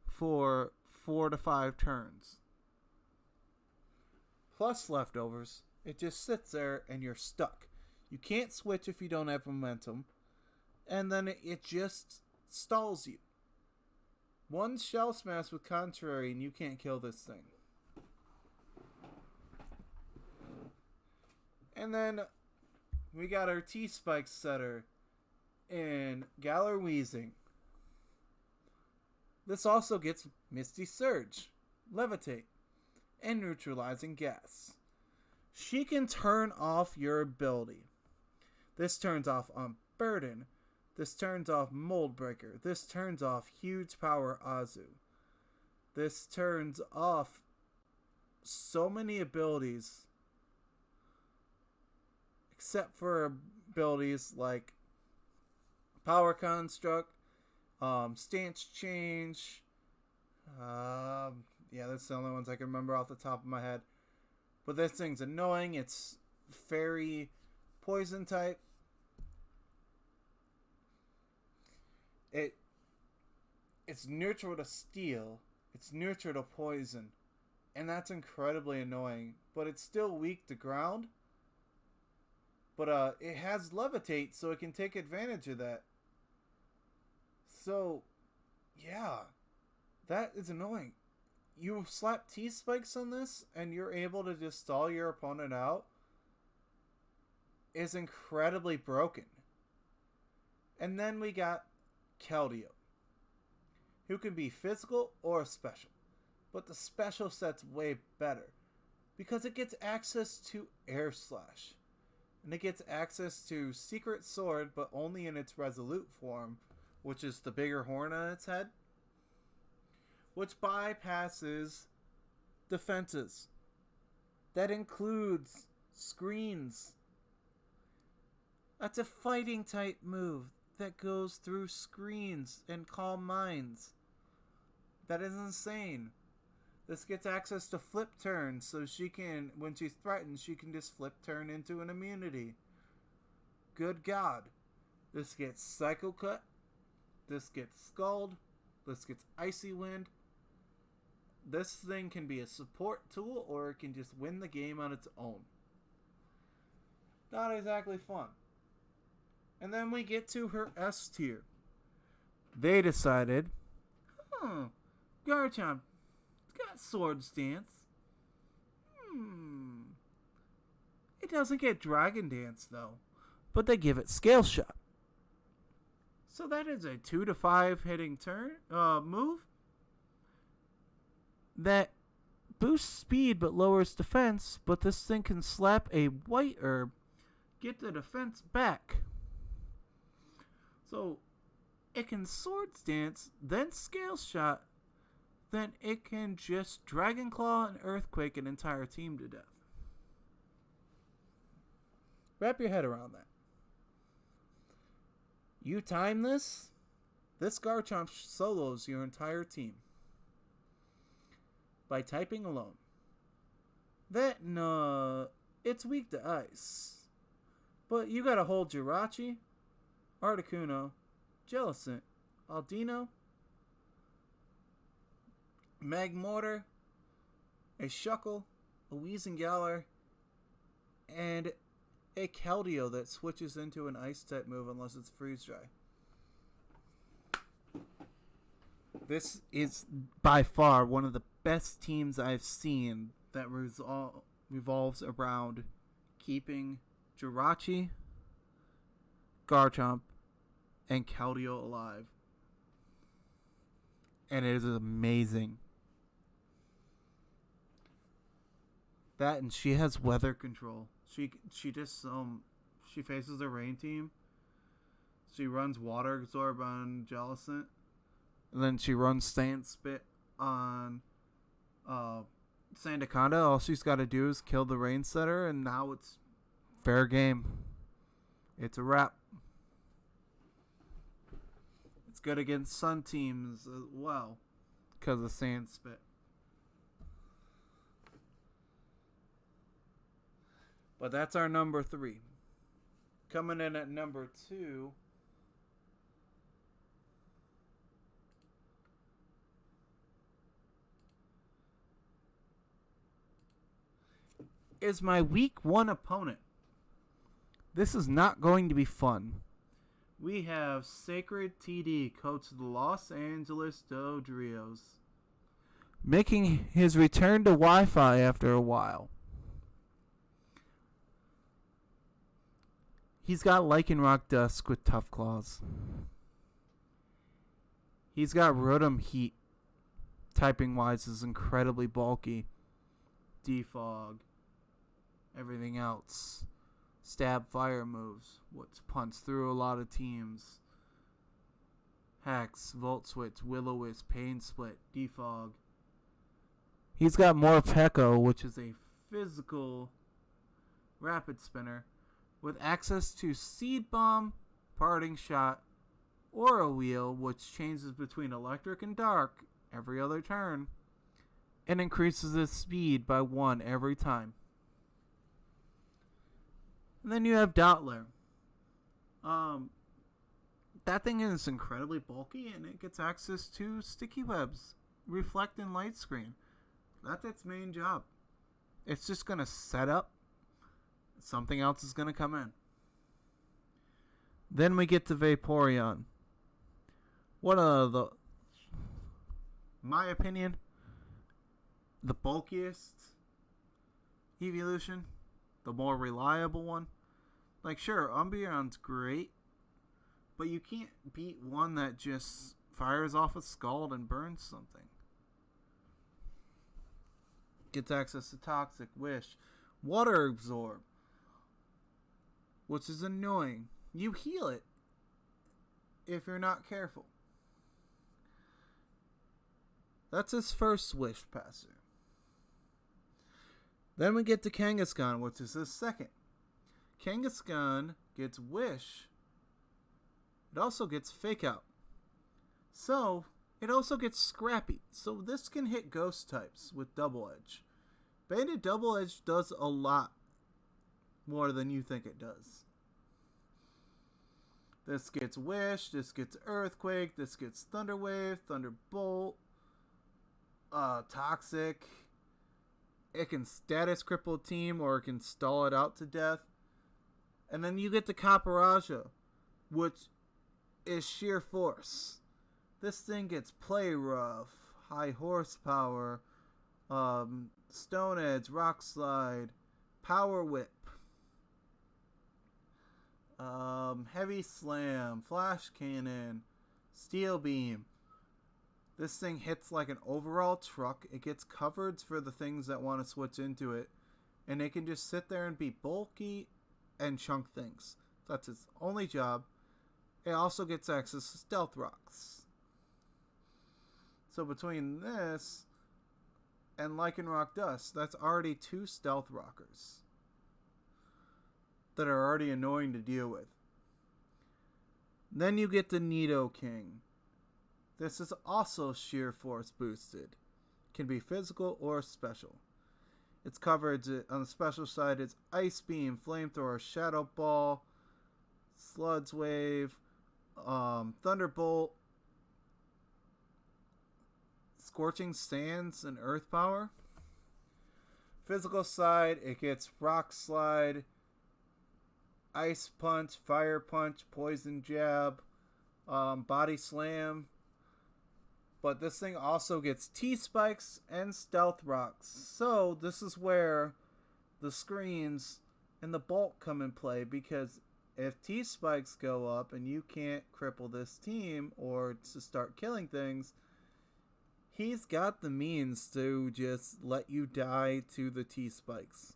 for 4 to 5 turns. Plus leftovers, it just sits there and you're stuck. You can't switch if you don't have momentum. And then it just stalls you. One Shell Smash with Contrary and you can't kill this thing. And then we got our T-Spike setter in Galar Weezing. This also gets Misty Surge, Levitate, and Neutralizing Gas. She can turn off your ability. This turns off Unburden. This turns off Mold Breaker. This turns off Huge Power Azu. This turns off so many abilities. Except for abilities like Power Construct, Stance Change. Yeah, that's the only ones I can remember off the top of my head. But this thing's annoying. It's Fairy Poison type. It's neutral to Steel. It's neutral to Poison. And that's incredibly annoying. But it's still weak to Ground. But it has Levitate, so it can take advantage of that. So, yeah. That is annoying. You slap T-Spikes on this, and you're able to just stall your opponent out. Is incredibly broken. And then we got Keldeo, who can be physical or special. But the special set's way better, because it gets access to Air Slash. And it gets access to Secret Sword, but only in its Resolute form, which is the bigger horn on its head, which bypasses defenses. That includes screens. That's a fighting type move that goes through screens and Calm Minds. That is insane. This gets access to Flip Turn, so she can, when she's threatened, she can just Flip Turn into an immunity. Good God. This gets Psycho Cut. This gets Scald. This gets Icy Wind. This thing can be a support tool, or it can just win the game on its own. Not exactly fun. And then we get to her S tier. They decided, Garchomp, it's got Sword Stance. It doesn't get Dragon Dance, though. But they give it Scale Shot. So that is a 2 to 5 hitting turn move that boosts speed but lowers defense, but this thing can slap a White Herb, get the defense back. So it can Sword Stance, then Scale Shot, then it can just Dragon Claw and Earthquake an entire team to death. Wrap your head around that. You time this Garchomp solos your entire team by typing alone. It's weak to Ice. But you gotta hold Jirachi, Articuno, Jellicent, Aldino, Magmortar, a Shuckle, a Weezingowr, and a Keldeo that switches into an Ice-type move unless it's Freeze-Dry. This is by far one of the best teams I've seen that revolves around keeping Jirachi, Garchomp, and Keldeo alive. And it is amazing. That, and she has weather control. She faces a rain team. She runs Water Absorb on Jellicent. And then she runs Sand Spit on Sandaconda. All she's got to do is kill the Rain Setter, and now it's fair game. It's a wrap. It's good against Sun teams as well because of Sand Spit. But that's our number 3. Coming in at number 2... is my week 1 opponent. This is not going to be fun. We have Sacred TD, coach of the Los Angeles Dodrios, making his return to Wi-Fi after a while. He's got Lycanroc Dusk with Tough Claws. He's got Rotom Heat. Typing-wise is incredibly bulky. Defog. Everything else. Stab fire moves. What's punched through a lot of teams. Hex, Volt Switch, Will-O-Wisp, Pain Split, Defog. He's got Morpeko, which is a physical rapid spinner with access to Seed Bomb, Parting Shot, Aura Wheel, which changes between electric and dark every other turn, and increases its speed by 1 every time. And then you have Dottler. That thing is incredibly bulky, and it gets access to Sticky Webs, Reflect, and Light Screen. That's its main job. It's just going to set up. Something else is going to come in. Then we get to Vaporeon. One of the, my opinion, the bulkiest evolution. The more reliable one. Like, sure, Umbreon's great, but you can't beat one that just fires off a Scald and burns something. Gets access to Toxic, Wish, Water Absorb, which is annoying. You heal it if you're not careful. That's his first Wish passer. Then we get to Kangaskhan, which is his second. Kangaskhan gets Wish. It also gets Fake Out. So, it also gets Scrappy. So this can hit Ghost types with Double Edge. Banded Double Edge does a lot more than you think it does. This gets Wish, this gets Earthquake, this gets Thunder Wave, Thunderbolt, Toxic. It can status cripple team or it can stall it out to death. And then you get the Caparaja, which is sheer force. This thing gets Play Rough, High Horsepower, Stone Edge, Rock Slide, Power Whip, Heavy Slam, Flash Cannon, Steel Beam. This thing hits like an overall truck. It gets coverage for the things that want to switch into it. And it can just sit there and be bulky and chunk things. That's its only job. It also gets access to Stealth Rocks. So between this and Lycanroc Dust, that's already 2 Stealth Rockers that are already annoying to deal with. Then you get the Nidoking. This is also sheer force boosted. Can be physical or special. Its coverage on the special side is Ice Beam, Flamethrower, Shadow Ball, Sludge Wave, Thunderbolt, Scorching Sands and Earth Power. Physical side, it gets Rock Slide, Ice Punch, Fire Punch, Poison Jab, Body Slam. But this thing also gets T-Spikes and Stealth Rocks. So this is where the screens and the bulk come in play, because if T-Spikes go up and you can't cripple this team or to start killing things, he's got the means to just let you die to the T-Spikes.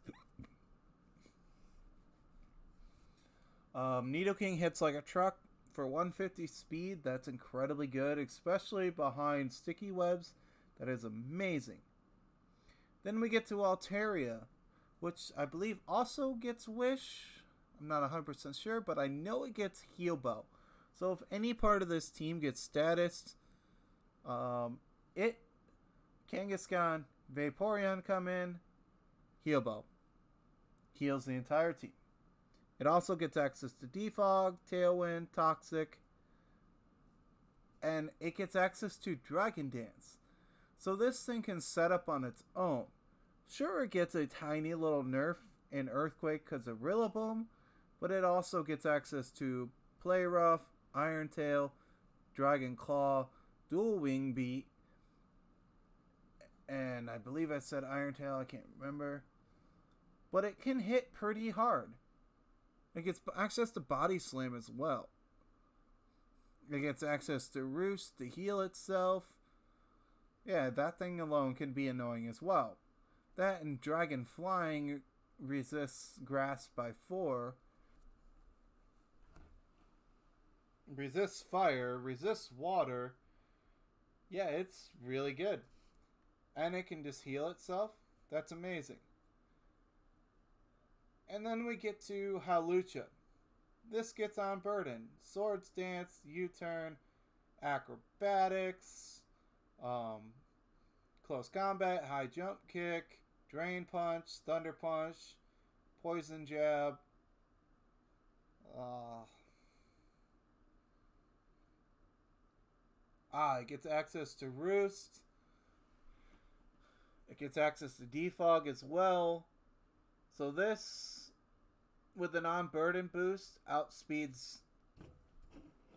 Nidoking hits like a truck for 150 speed. That's incredibly good, especially behind sticky webs. That is amazing. Then we get to Altaria, which I believe also gets Wish. I'm not 100% sure, but I know it gets Heal Bow. So if any part of this team gets status, Kangaskhan, Vaporeon come in, Heal Bow. Heals the entire team. It also gets access to Defog, Tailwind, Toxic, and it gets access to Dragon Dance. So this thing can set up on its own. Sure, it gets a tiny little nerf in Earthquake because of Rillaboom, but it also gets access to Play Rough, Iron Tail, Dragon Claw, Dual Wing Beat, and I believe I said Iron Tail, I can't remember. But it can hit pretty hard. It gets access to Body Slam as well. It gets access to Roost to heal itself. Yeah, that thing alone can be annoying as well. That and Dragon Flying resists Grass by 4. Resists fire, resists water. Yeah, it's really good. And it can just heal itself. That's amazing. And then we get to Hawlucha. This gets on Burden. Swords Dance, U-Turn, Acrobatics, Close Combat, High Jump Kick, Drain Punch, Thunder Punch, Poison Jab. It gets access to Roost. It gets access to Defog as well. So this, with the non-burden boost, outspeeds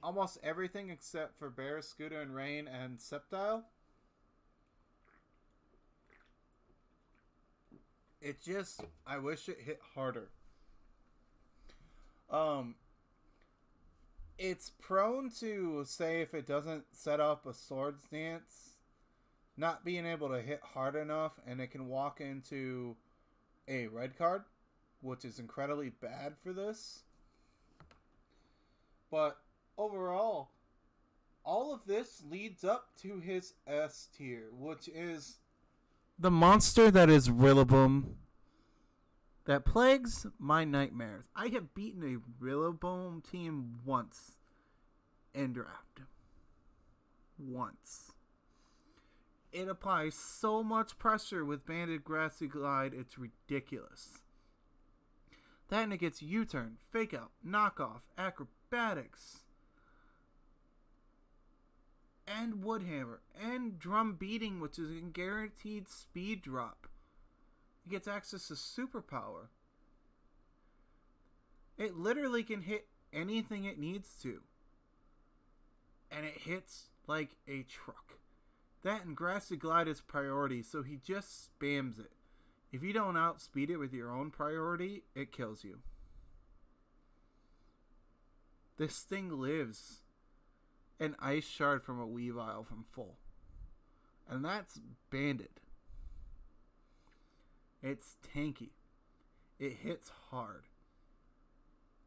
almost everything except for Bear, Scooter, and Rain, and Sceptile. It just, I wish it hit harder. It's prone to, say, if it doesn't set up a Swords Dance, not being able to hit hard enough, and it can walk into a red card, which is incredibly bad for this. But overall, all of this leads up to his S tier, which is the monster that is Rillaboom that plagues my nightmares. I have beaten a Rillaboom team once in draft. Once. It applies so much pressure with Banded Grassy Glide, it's ridiculous. Then it gets U-Turn, Fake Out, Knockoff, Acrobatics, and Woodhammer, and Drum Beating, which is a guaranteed speed drop. It gets access to Superpower. It literally can hit anything it needs to. And it hits like a truck. That and Grassy Glide is priority, so he just spams it. If you don't outspeed it with your own priority, it kills you. This thing lives an Ice Shard from a Weavile from full. And that's Banded. It's tanky. It hits hard.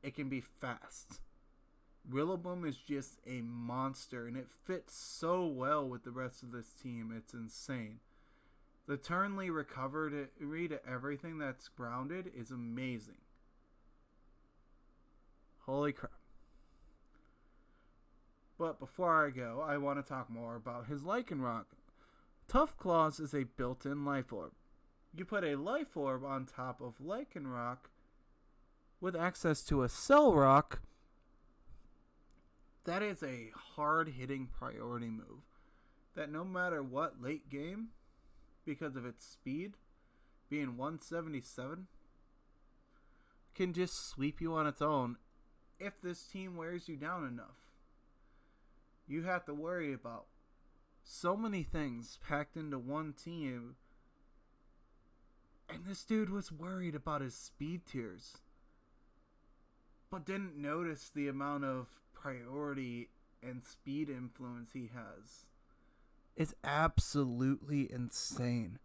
It can be fast. Rillaboom is just a monster, and it fits so well with the rest of this team. It's insane. The Turnly recovery to everything that's grounded is amazing. Holy crap. But before I go, I want to talk more about his Lycanroc. Tough Claws is a built-in Life Orb. You put a Life Orb on top of Lycanroc with access to a Cell Rock. That is a hard-hitting priority move. that no matter what late game, because of its speed, being 177, can just sweep you on its own if this team wears you down enough. You have to worry about so many things packed into one team, and this dude was worried about his speed tiers, but didn't notice the amount of priority and speed influence he has. It's absolutely insane.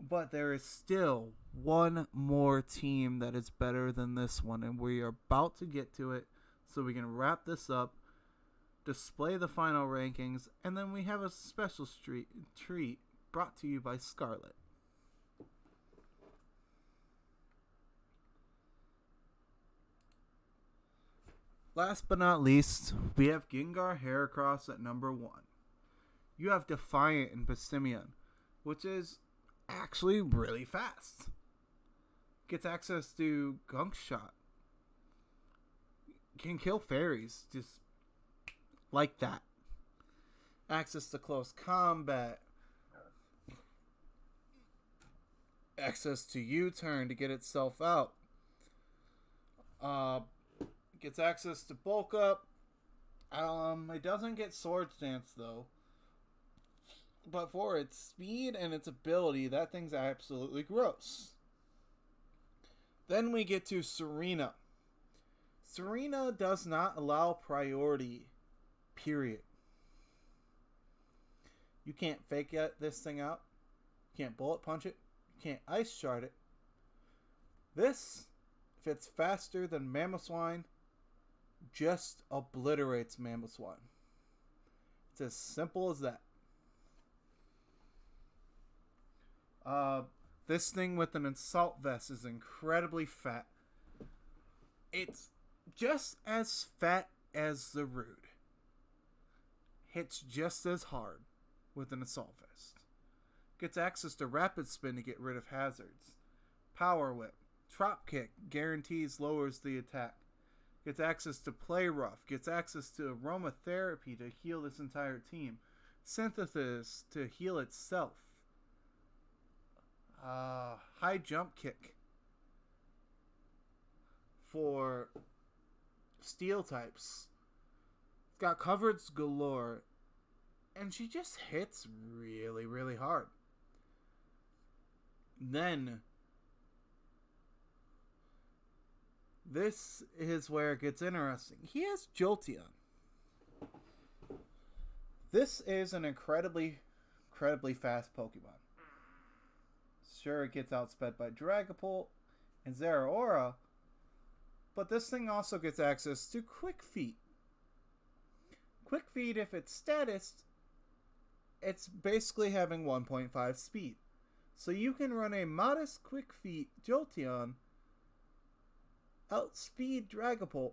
But there is still one more team that is better than this one, and we are about to get to it, so we can wrap this up, display the final rankings, and then we have a special treat brought to you by Scarlet. Last but not least, we have Gengar Heracross at number 1. You have Defiant and Passimian, which is actually really fast. Gets access to Gunk Shot. Can kill fairies just like that. Access to close combat. Access to U-turn to get itself out. Gets access to bulk up. It doesn't get Sword Stance though. But for its speed and its ability, that thing's absolutely gross. Then we get to Serena. Serena does not allow priority, period. You can't fake this thing out. You can't bullet punch it. You can't ice shard it. This, if it's faster than Mamoswine, just obliterates Mamoswine. It's as simple as that. This thing with an Assault Vest is incredibly fat. It's just as fat as the Rude. Hits just as hard with an Assault Vest. Gets access to Rapid Spin to get rid of hazards. Power Whip. Drop Kick guarantees lowers the attack. Gets access to Play Rough. Gets access to Aromatherapy to heal this entire team. Synthesis to heal itself. High Jump Kick for Steel types. It's got coverage galore, and she just hits really, really hard. Then this is where it gets interesting. He has Jolteon. This is an incredibly fast Pokemon. Sure, it gets outsped by Dragapult and Zeraora, but this thing also gets access to Quick Feet. Quick Feet, if it's status, it's basically having 1.5 speed. So you can run a modest Quick Feet Jolteon, outspeed Dragapult,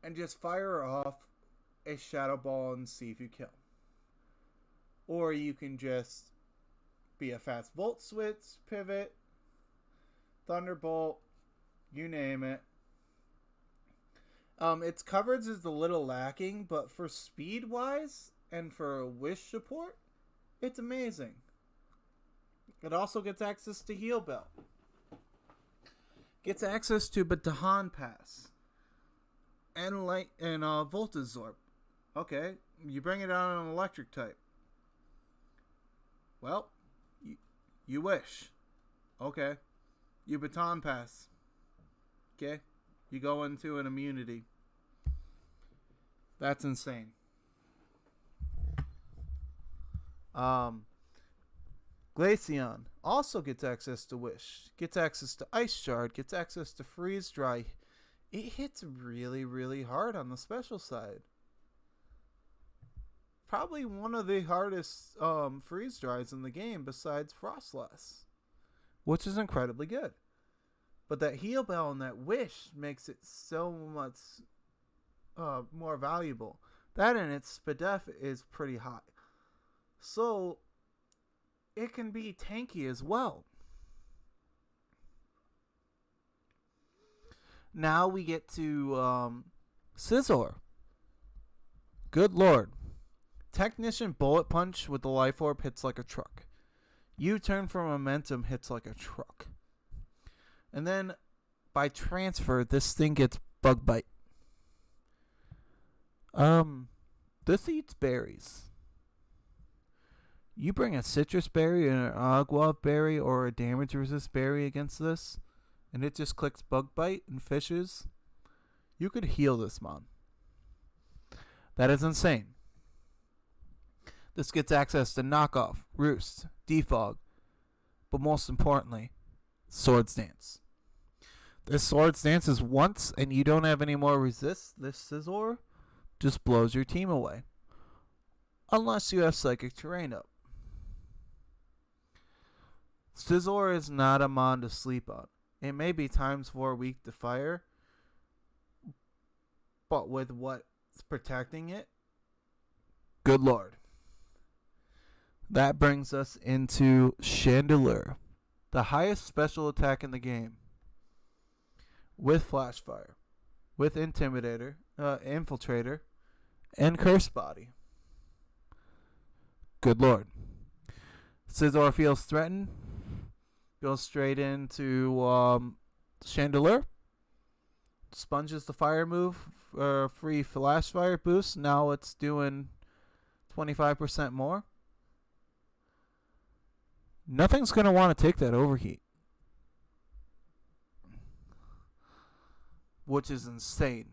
and just fire off a Shadow Ball and see if you kill. Or you can just be a fast Volt Switch, Pivot, Thunderbolt, you name it. Its coverage is a little lacking, but for speed-wise and for wish support, it's amazing. It also gets access to Heal Bell. Gets access to Baton Pass. And Voltazorb. Okay, you bring it out on an electric type. Well, you wish. Okay. You Baton Pass. Okay. You go into an immunity. That's insane. Glaceon also gets access to Wish. Gets access to Ice Shard. Gets access to Freeze Dry. It hits really, really hard on the special side. Probably one of the hardest freeze dries in the game besides Frostlass, which is incredibly good. But that Heal Bell and that Wish makes it so much more valuable. That and its SPDF is pretty high. So it can be tanky as well. Now we get to Scizor. Good lord. Technician Bullet Punch with the Life Orb hits like a truck. U-Turn for Momentum hits like a truck. And then, by transfer, this thing gets Bug Bite. This eats berries. You bring a citrus berry, an agua berry, or a damage resist berry against this, and it just clicks Bug Bite and fishes. You could heal this mon. That is insane. This gets access to Knockoff, Roost, Defog, but most importantly, Swords Dance. This Swords Dance is once and you don't have any more resist. This Scizor just blows your team away. Unless you have Psychic Terrain up. Scizor is not a mon to sleep on. It may be times 4 weak to fire, but with what's protecting it, good lord. That brings us into Chandelure, the highest special attack in the game, with Flash Fire, with Intimidator, Infiltrator, and Curse Body. Good lord. Scizor feels threatened, goes straight into Chandelure, sponges the fire move, free Flash Fire boost. Now it's doing 25% more. Nothing's going to want to take that overheat, which is insane.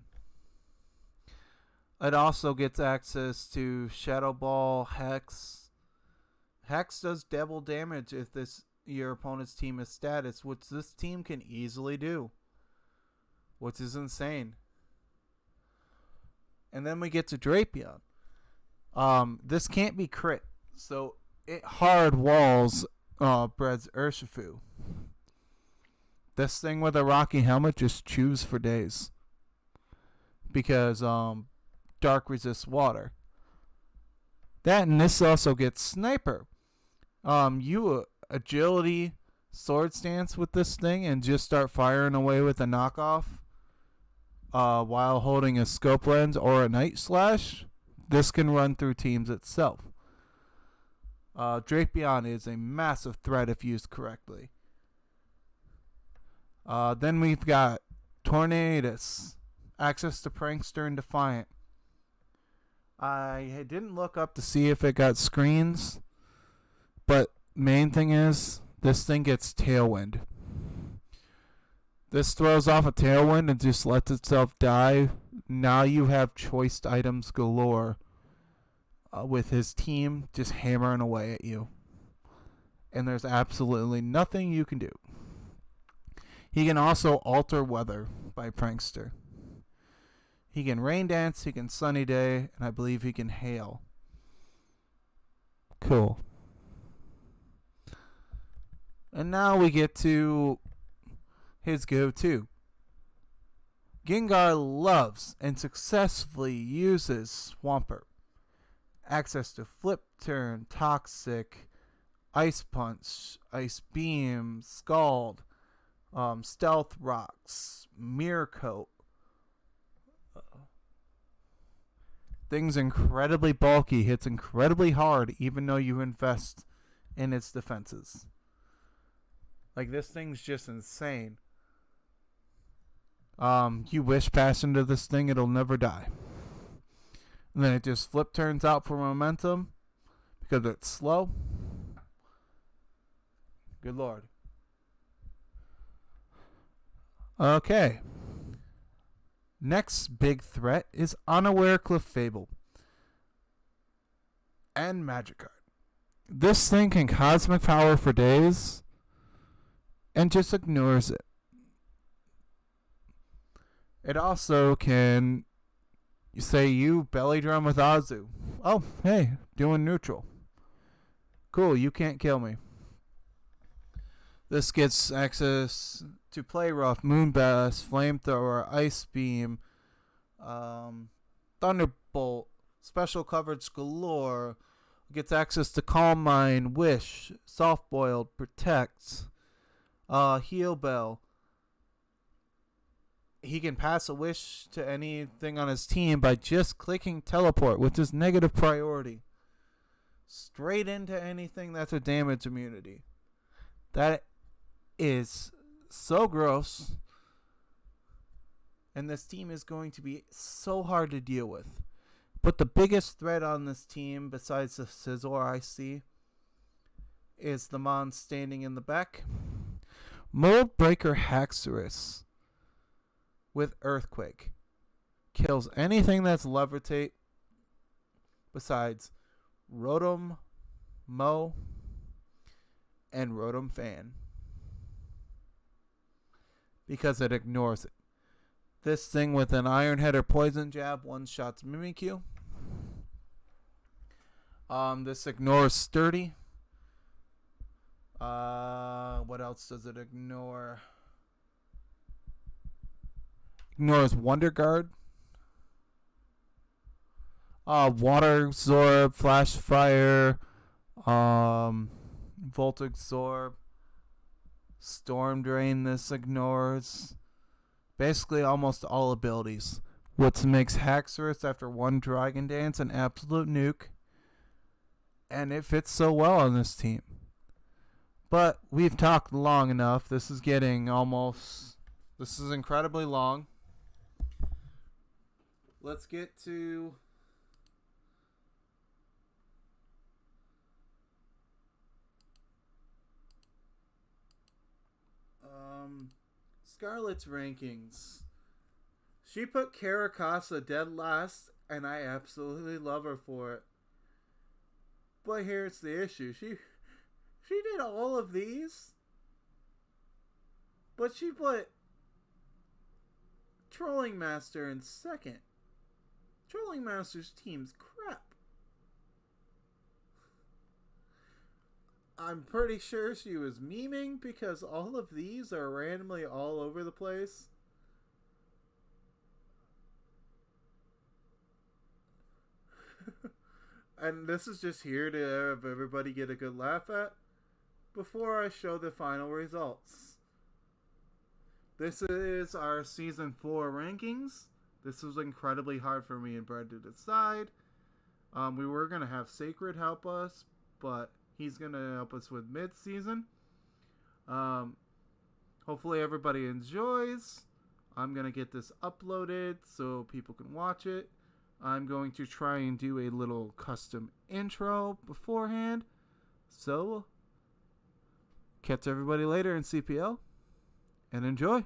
It also gets access to Shadow Ball, Hex. Hex does double damage if your opponent's team is status, which this team can easily do, which is insane. And then we get to Drapion. This can't be crit, so it hard walls Bread's Urshifu. This thing with a rocky helmet just chews for days, because Dark resists water. That, and this also gets Sniper. You agility Sword Stance with this thing and just start firing away with a knockoff while holding a scope lens or a Night Slash. This can run through teams itself. Drapion is a massive threat if used correctly. Then we've got Tornadus, access to Prankster and Defiant. I didn't look up to see if it got screens, but main thing is this thing gets Tailwind. This throws off a Tailwind and just lets itself die. Now you have choiced items galore with his team just hammering away at you. And there's absolutely nothing you can do. He can also alter weather by Prankster. He can Rain Dance, he can Sunny Day, and I believe he can Hail. Cool. And now we get to his go-to. Gengar loves and successfully uses Swampert. Access to Flip Turn, Toxic, Ice Punch, Ice Beam, Scald, Stealth Rocks, Mirror Coat. Thing's incredibly bulky, hits incredibly hard, even though you invest in its defenses. Like, this thing's just insane. You Wish Pass into this thing, it'll never die. And then it just Flip Turns out for momentum because it's slow. Good lord. Okay. Next big threat is Unaware Clefable and Magikarp. This thing can Cosmic Power for days and just ignores it. It also can say you Belly Drum with Azu. Oh, hey, doing neutral. Cool, you can't kill me. This gets access to Play Rough, Moonblast, Flamethrower, Ice Beam, Thunderbolt, Special Coverage galore. Gets access to Calm Mind, Wish, Soft Boiled, Protect, Heal Bell. He can pass a wish to anything on his team by just clicking Teleport, which is negative priority. straight into anything that's a damage immunity. That is so gross. And this team is going to be so hard to deal with. But the biggest threat on this team, besides the Scizor I see, is the Mon standing in the back. Mold Breaker Haxorus with Earthquake kills anything that's Levitate besides Rotom, Mo, and Rotom Fan. Because it ignores it. This thing with an Iron Head or Poison Jab one-shots Mimikyu. This ignores Sturdy. What else does it ignore? Ignores Wonder Guard. Water Absorb, Flash Fire, Volt Absorb, Storm Drain. This ignores basically almost all abilities, which makes Haxorus after one Dragon Dance an absolute nuke, and it fits so well on this team. But we've talked long enough. This is incredibly long. Let's get to Scarlet's rankings. She put Caracasa dead last, and I absolutely love her for it. But here's the issue. She did all of these, but she put Trolling Master in second. Trolling Master's team's crap. I'm pretty sure she was memeing because all of these are randomly all over the place. And this is just here to have everybody get a good laugh at before I show the final results. This is our Season 4 rankings. This was incredibly hard for me and Brad to decide. We were going to have Sacred help us, but he's going to help us with mid-season. Hopefully everybody enjoys. I'm going to get this uploaded so people can watch it. I'm going to try and do a little custom intro beforehand. So, catch everybody later in CPL and enjoy.